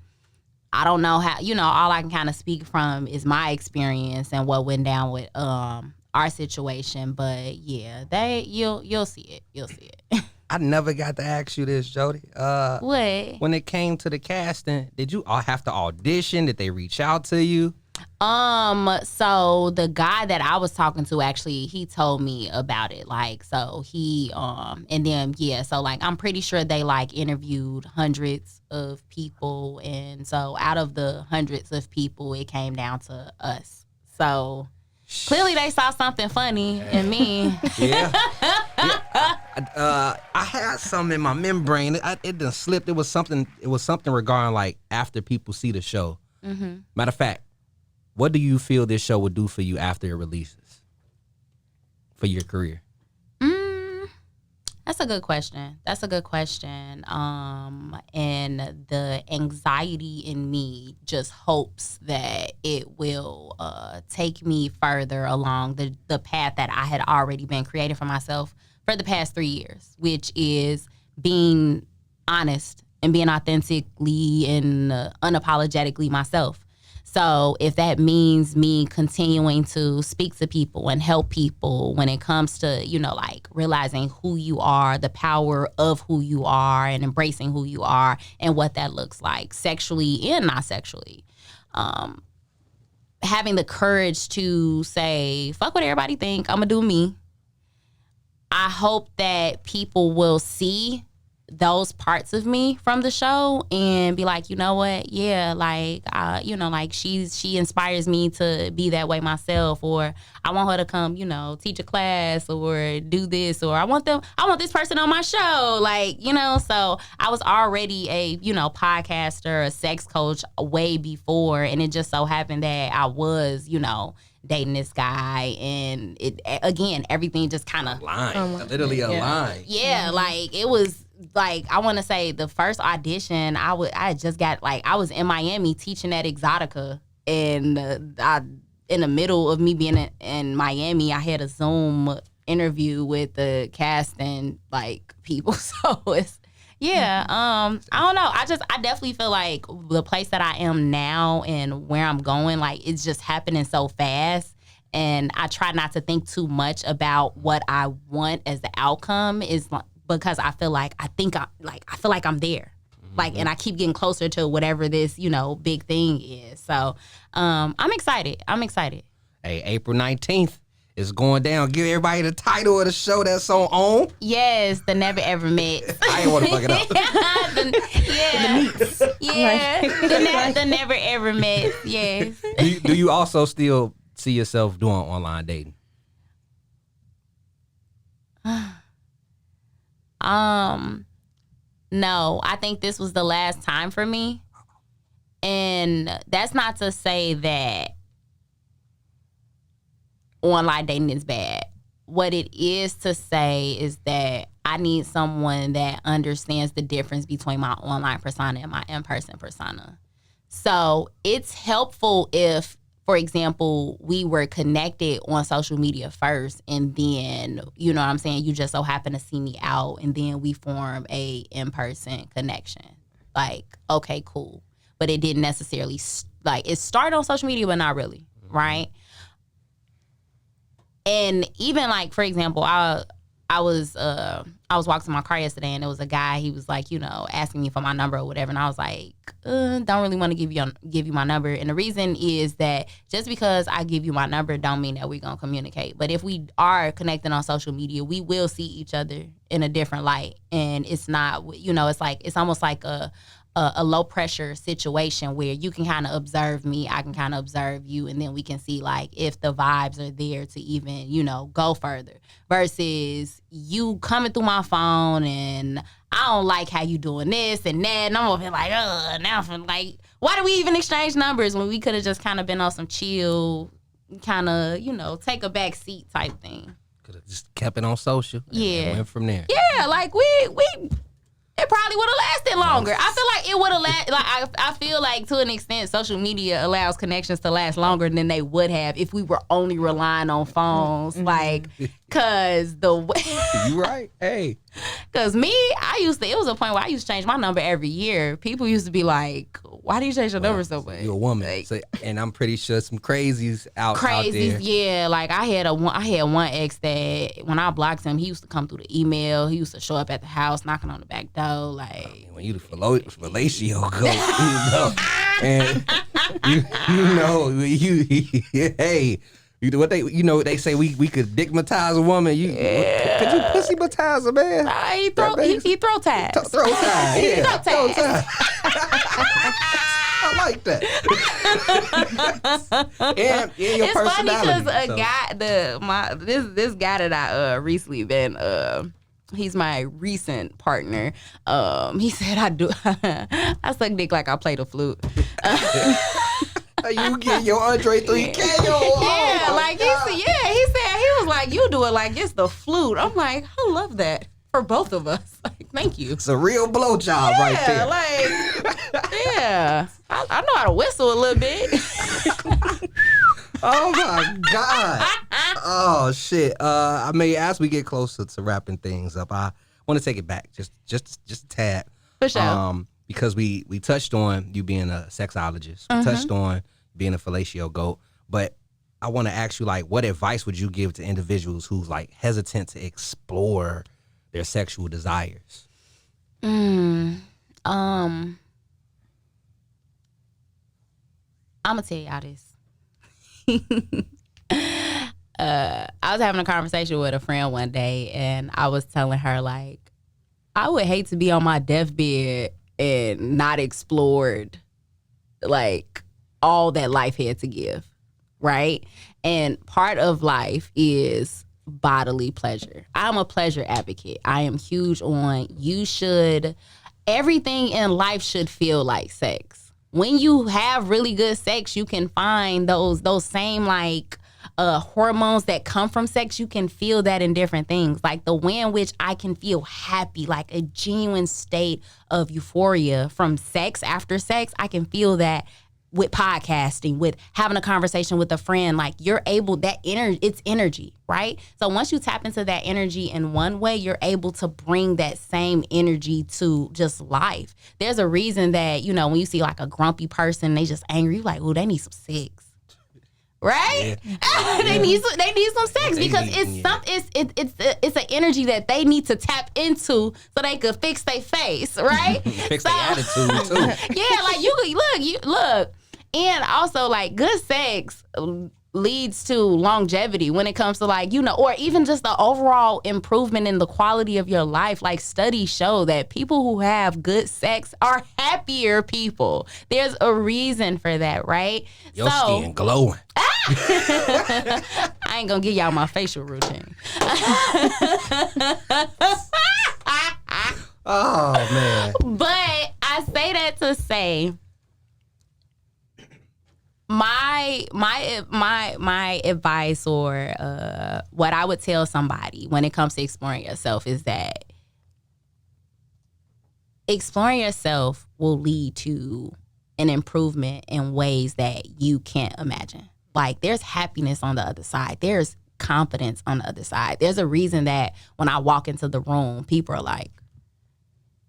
I don't know how, all I can kind of speak from is my experience and what went down with our situation. But yeah, you'll see it. You'll see it. I never got to ask you this, Jody. What? When it came to the casting, did you all have to audition? Did they reach out to you? So the guy that I was talking to, actually, he told me about it. Like, so he, and then, yeah, so like, I'm pretty sure they like interviewed hundreds of people. And so out of the hundreds of people, it came down to us. So clearly they saw something funny in me. Yeah. I had something in my membrane. It done slipped. It was something regarding like after people see the show. Mm-hmm. Matter of fact, what do you feel this show would do for you after it releases? For your career? That's a good question. And the anxiety in me just hopes that it will take me further along the path that I had already been creating for myself for the past 3 years, which is being honest and being authentically and unapologetically myself. So if that means me continuing to speak to people and help people when it comes to, like realizing who you are, the power of who you are, and embracing who you are and what that looks like sexually and not sexually. Having the courage to say, fuck what everybody think, I'm gonna do me. I hope that people will see those parts of me from the show and be like, you know what? Yeah, like, you know, like she inspires me to be that way myself, or I want her to come, you know, teach a class or do this, or I want this person on my show. Like, you know, so I was already a, you know, podcaster, a sex coach way before. And it just so happened that I was, you know, dating this guy, and it, again, everything just kind of literally aligned. Yeah, like it was like, I want to say the first audition, I had just got, like, I was in Miami teaching at Exotica, and in the middle of me being in Miami, I had a Zoom interview with the cast and like people. So it's, yeah, I don't know. I definitely feel like the place that I am now and where I'm going, like, it's just happening so fast. And I try not to think too much about what I want as the outcome, is because I feel like I feel like I'm there. Like, and I keep getting closer to whatever this, you know, big thing is. So I'm excited. Hey, April 19th is going down. Give everybody the title of the show that's on. Yes, the Never Ever Met. I ain't want to fuck it up. The Never Ever Met. Yes. Do you also still see yourself doing online dating? No, I think this was the last time for me. And that's not to say that online dating is bad. What it is to say is that I need someone that understands the difference between my online persona and my in-person persona. So it's helpful if, for example, we were connected on social media first, and then, you know what I'm saying, you just so happen to see me out, and then we form a in-person connection. Like, okay, cool. But it didn't necessarily, it started on social media, but not really, right? And even, like, for example, I was walking to my car yesterday, and there was a guy. He was like, you know, asking me for my number or whatever, and I was like, don't really want to give you my number. And the reason is that just because I give you my number don't mean that we're gonna communicate. But if we are connecting on social media, we will see each other in a different light, and it's not, you know, it's almost like a low pressure situation where you can kind of observe me, I can kind of observe you, and then we can see like if the vibes are there to even, you know, go further, versus you coming through my phone and I don't like how you doing this and that, and I'm gonna be like, now I'm like, why do we even exchange numbers when we could have just kind of been on some chill, kind of, you know, take a back seat type thing. Could have just kept it on social. And went from there. Yeah, like we it probably would have lasted longer. I feel like it would have I feel like to an extent social media allows connections to last longer than they would have if we were only relying on phones. Like, cause you right. Hey. Cause me, it was a point where I used to change my number every year. People used to be like, why do you change your number so much? You're a woman. Like, so, and I'm pretty sure some crazies out there. Yeah. Like I had one ex that when I blocked him, he used to come through the email. He used to show up at the house, knocking on the back door. Like, when you the fellatio go, you know, and hey. They say we could dickmatize a woman. Could you pussy-matize a man? He throw ties. Throw ties. Yeah. Throw ties. I like that. and your it's personality. Funny because this guy that I recently been he's my recent partner. He said I suck dick like I play the flute. You get your Andre 3K on. Yeah, like he said he was like, you do it like it's the flute. I'm like, I love that for both of us. Like, thank you. It's a real blowjob right there. Like, yeah, I know how to whistle a little bit. Oh my God. Oh shit. I mean, as we get closer to wrapping things up, I want to take it back just a tad. For sure. Because we touched on you being a sexologist. We touched on being a fellatio goat. But I want to ask you, like, what advice would you give to individuals who's like hesitant to explore their sexual desires? I'm gonna tell y'all this. I was having a conversation with a friend one day, and I was telling her, like, I would hate to be on my deathbed and not explored like all that life had to give, right? And part of life is bodily pleasure. I'm a pleasure advocate. I am huge on everything in life should feel like sex. When you have really good sex, you can find those same like hormones that come from sex. You can feel that in different things. Like the way in which I can feel happy, like a genuine state of euphoria from sex after sex. I can feel that with podcasting, with having a conversation with a friend. Like you're able, that energy, it's energy, right? So once you tap into that energy in one way, you're able to bring that same energy to just life. There's a reason that, you know, when you see like a grumpy person, they just angry, you're like, oh, they need some sex. Right? Yeah. They need some sex because it's an energy that they need to tap into so they could fix their face, right? Fix their attitude too. Yeah, like you look. And also like good sex leads to longevity when it comes to like, you know, or even just the overall improvement in the quality of your life. Like studies show that people who have good sex are happier people. There's a reason for that, right? Your skin glowing. I ain't gonna give y'all my facial routine. Oh man. But I say that to say my advice or what I would tell somebody when it comes to exploring yourself is that exploring yourself will lead to an improvement in ways that you can't imagine. Like there's happiness on the other side. There's confidence on the other side. There's a reason that when I walk into the room, people are like,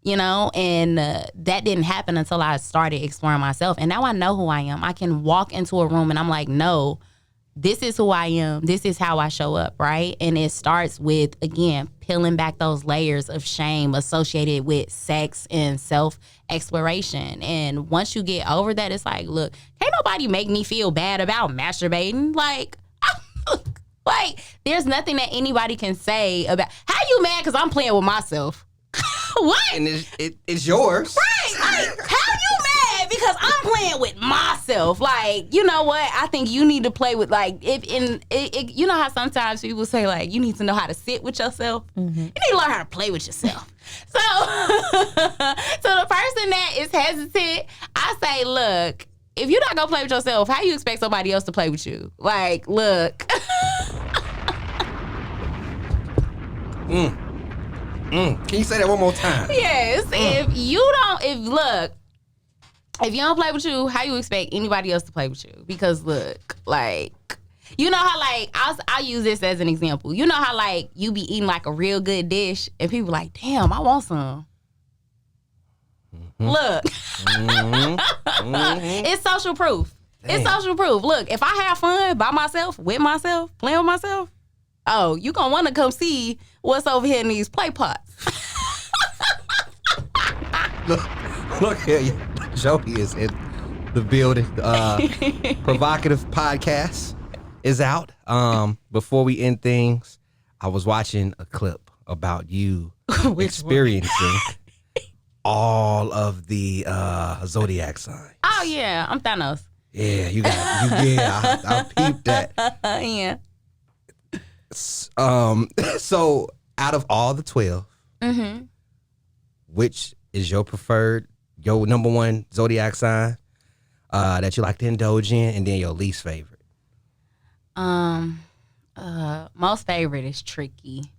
you know, and that didn't happen until I started exploring myself. And now I know who I am. I can walk into a room and I'm like, no, this is who I am. This is how I show up, right? And it starts with, again, peeling back those layers of shame associated with sex and self-exploration. And once you get over that, it's like, look, can't nobody make me feel bad about masturbating. Like, there's nothing that anybody can say about, how you mad because I'm playing with myself? What? And it's yours. Right. Like, how you mad because I'm playing with myself? Like, you know what? I think you need to play with, like, you know how sometimes people say, like, you need to know how to sit with yourself? Mm-hmm. You need to learn how to play with yourself. So, the person that is hesitant, I say, look, if you're not going to play with yourself, how you expect somebody else to play with you? Like, look. Can you say that one more time? Yes. If you don't play with you, how you expect anybody else to play with you? Because look, like, you know how like, I'll use this as an example. You know how like you be eating like a real good dish and people like, damn, I want some. Mm-hmm. Look. Mm-hmm. It's social proof. Damn. It's social proof. Look, if I have fun by myself, with myself, playing with myself, oh, you gonna want to come see what's over here in these play pots. Look here, Jody is in the building. PrHOEvocative podcast is out. Before we end things, I was watching a clip about you experiencing all of the zodiac signs. Oh yeah, I'm Thanos. Yeah, you got you. Yeah, I peeped that. Yeah. So out of all the 12, mm-hmm. which is your number one zodiac sign that you like to indulge in, and then your least favorite? Most favorite is tricky.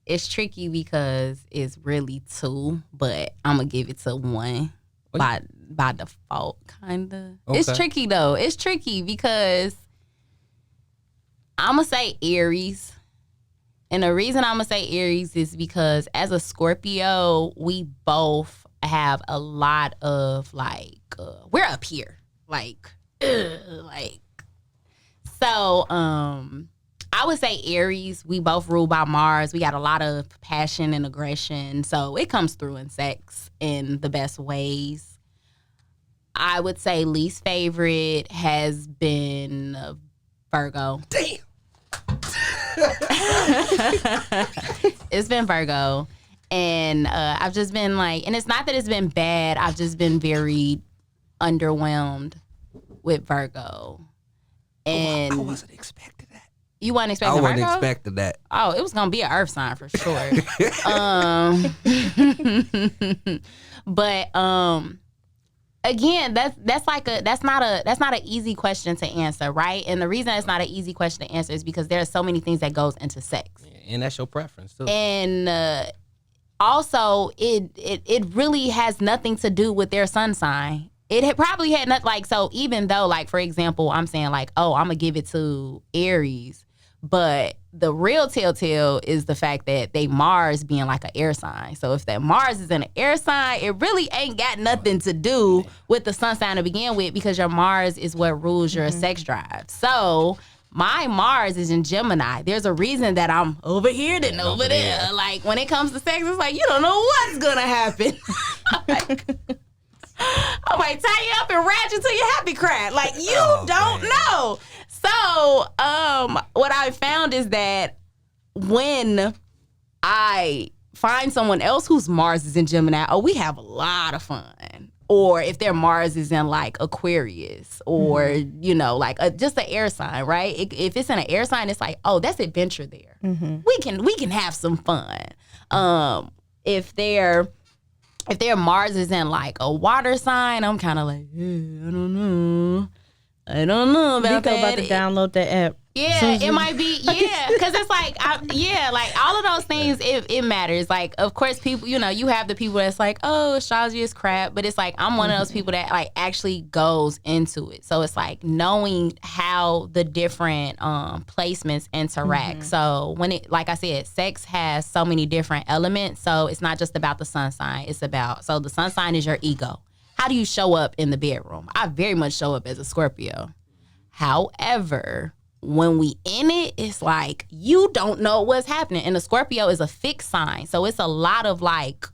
It's tricky because it's really 2, but I'm gonna give it to 1 by default, kinda. Okay. It's tricky though. It's tricky because I'm going to say Aries. And the reason I'm going to say Aries is because as a Scorpio, we both have a lot of like, we're up here. So I would say Aries, we both rule by Mars. We got a lot of passion and aggression. So it comes through in sex in the best ways. I would say least favorite has been Virgo. Damn. It's been Virgo. And I've just been like, and it's not that it's been bad. I've just been very underwhelmed with Virgo. And I wasn't expecting that. You wasn't expecting I wasn't Virgo? expecting that. Oh, it was gonna be an earth sign for sure. But again, that's not an easy question to answer, right? And the reason it's not an easy question to answer is because there are so many things that goes into sex. And that's your preference too. And also, it really has nothing to do with their sun sign. It probably had nothing, like, so even though, like, for example, I'm saying, like, oh, I'm going to give it to Aries, but the real telltale is the fact that they Mars being like an air sign. So if that Mars is in an air sign, it really ain't got nothing to do with the sun sign to begin with, because your Mars is what rules your sex drive. So my Mars is in Gemini. There's a reason that I'm over here than over there. Like, when it comes to sex, it's like, you don't know what's going to happen. I might tie you up and ride you till you happy cry. Like, you don't know. So, what I found is that when I find someone else whose Mars is in Gemini, we have a lot of fun. Or if their Mars is in, like, Aquarius, or, you know, like just an air sign, right? If it's in an air sign, it's like, oh, that's adventure there. We can have some fun. If their Mars is in, like, a water sign, I'm kind of like, I don't know about that. About to download the app. Yeah, it might be, because it's like, like, all of those things, it matters. Like, of course, people, you know, you have the people that's like, oh, astrology is crap, but it's like, I'm one of those people that, like, actually goes into it. So it's like knowing how the different placements interact. So when it, like I said, sex has so many different elements. So it's not just about the sun sign. It's about, so the sun sign is your ego. How do you show up in the bedroom? I very much show up as a Scorpio. However, when we in it, it's like, you don't know what's happening. And the Scorpio is a fixed sign. So it's a lot of, like,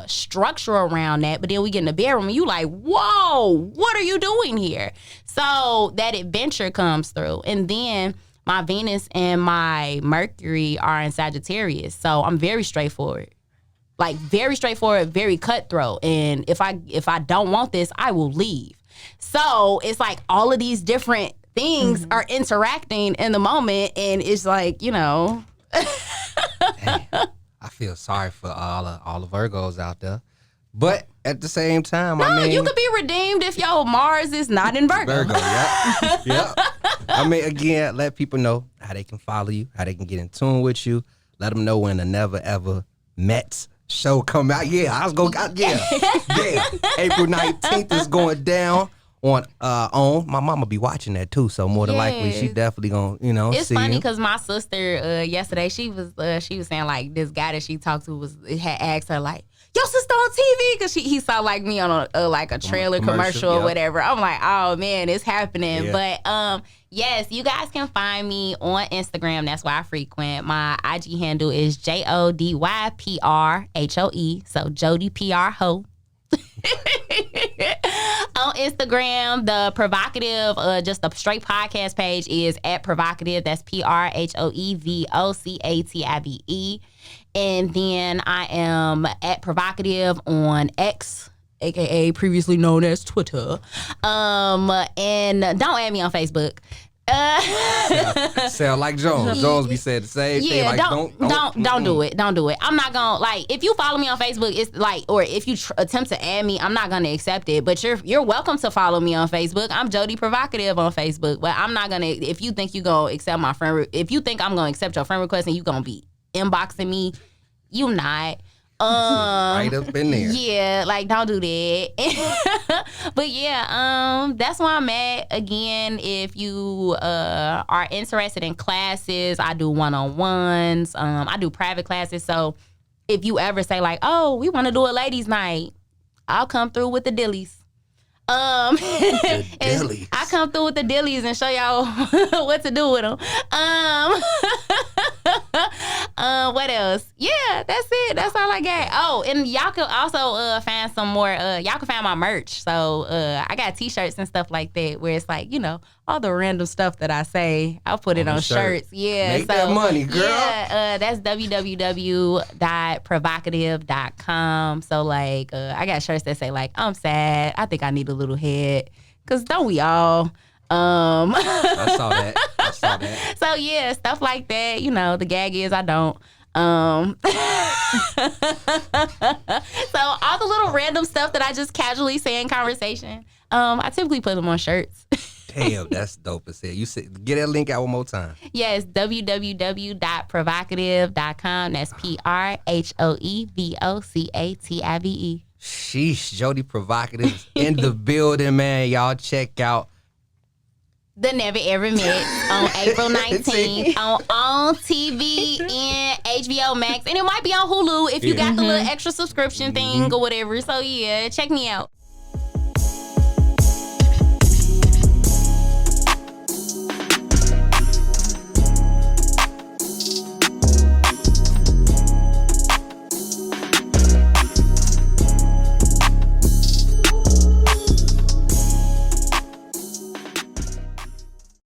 structure around that. But then we get in the bedroom and you like, whoa, what are you doing here? So that adventure comes through. And then my Venus and my Mercury are in Sagittarius. So I'm very straightforward. Like, very straightforward, very cutthroat. And if I don't want this, I will leave. So it's like all of these different things are interacting in the moment, and it's like, you know. Dang, I feel sorry for all the Virgos out there. But at the same time, I mean, you could be redeemed if your Mars is not in Virgo. Yeah. I mean, again, let people know how they can follow you, how they can get in tune with you. Let them know when the Never Ever Met show come out. Yeah, I was going. Yeah. April 19th is going down on my mama be watching that too, so more than likely she definitely gonna, you know, it's see funny you. because my sister yesterday, she was saying, like, this guy that she talked to had asked her, like, your sister on TV, because he saw, like, me on a trailer commercial or whatever. I'm like, oh man, it's happening. But yes, you guys can find me on Instagram. That's why I frequent. My IG handle is JODY PrHOE. So Jody PrHOE. On Instagram, the PrHOEvocative, just a straight podcast page is at PrHOEvocative. That's PrHOEvocative. And then I am at PrHOEvocative on X, aka previously known as Twitter. And don't add me on Facebook. Sound like Jones. Jones be saying the same thing. Like, don't do it. Don't do it. I'm not gonna, like, if you follow me on Facebook, it's like, or if you attempt to add me, I'm not gonna accept it. But you're welcome to follow me on Facebook. I'm Jody PrHOEvocative on Facebook. But I'm not gonna. If you think you gonna accept my friend, if you think I'm gonna accept your friend request and you gonna be inboxing me, you not. Right up in there. Yeah, like, don't do that. But yeah, that's where I'm at. Again, if you are interested in classes, I do one-on-ones. I do private classes. So if you ever say, like, oh, we want to do a ladies' night, I'll come through with the dillies. I come through with the dillies and show y'all what to do with them. What else? Yeah, that's it. That's all I got. Oh, and y'all can also find some more. Y'all can find my merch. So I got T-shirts and stuff like that, where it's like, you know, all the random stuff that I say, I'll put it on shirts. Yeah, make that money, girl. Yeah, that's www.provocative.com. So like, I got shirts that say like, I'm sad. I think I need a little head. Cause don't we all? I saw that. So yeah, stuff like that. You know, the gag is I don't. So all the little random stuff that I just casually say in conversation, I typically put them on shirts. Damn, that's dope as hell. You said, get that link out one more time. Yes, www.provocative.com. That's PrHOEvocative. Sheesh, Jody PrHOEvocative in the building, man. Y'all check out The Never Ever Met on April 19th on TV and HBO Max. And it might be on Hulu if you got the little extra subscription thing or whatever. So yeah, check me out.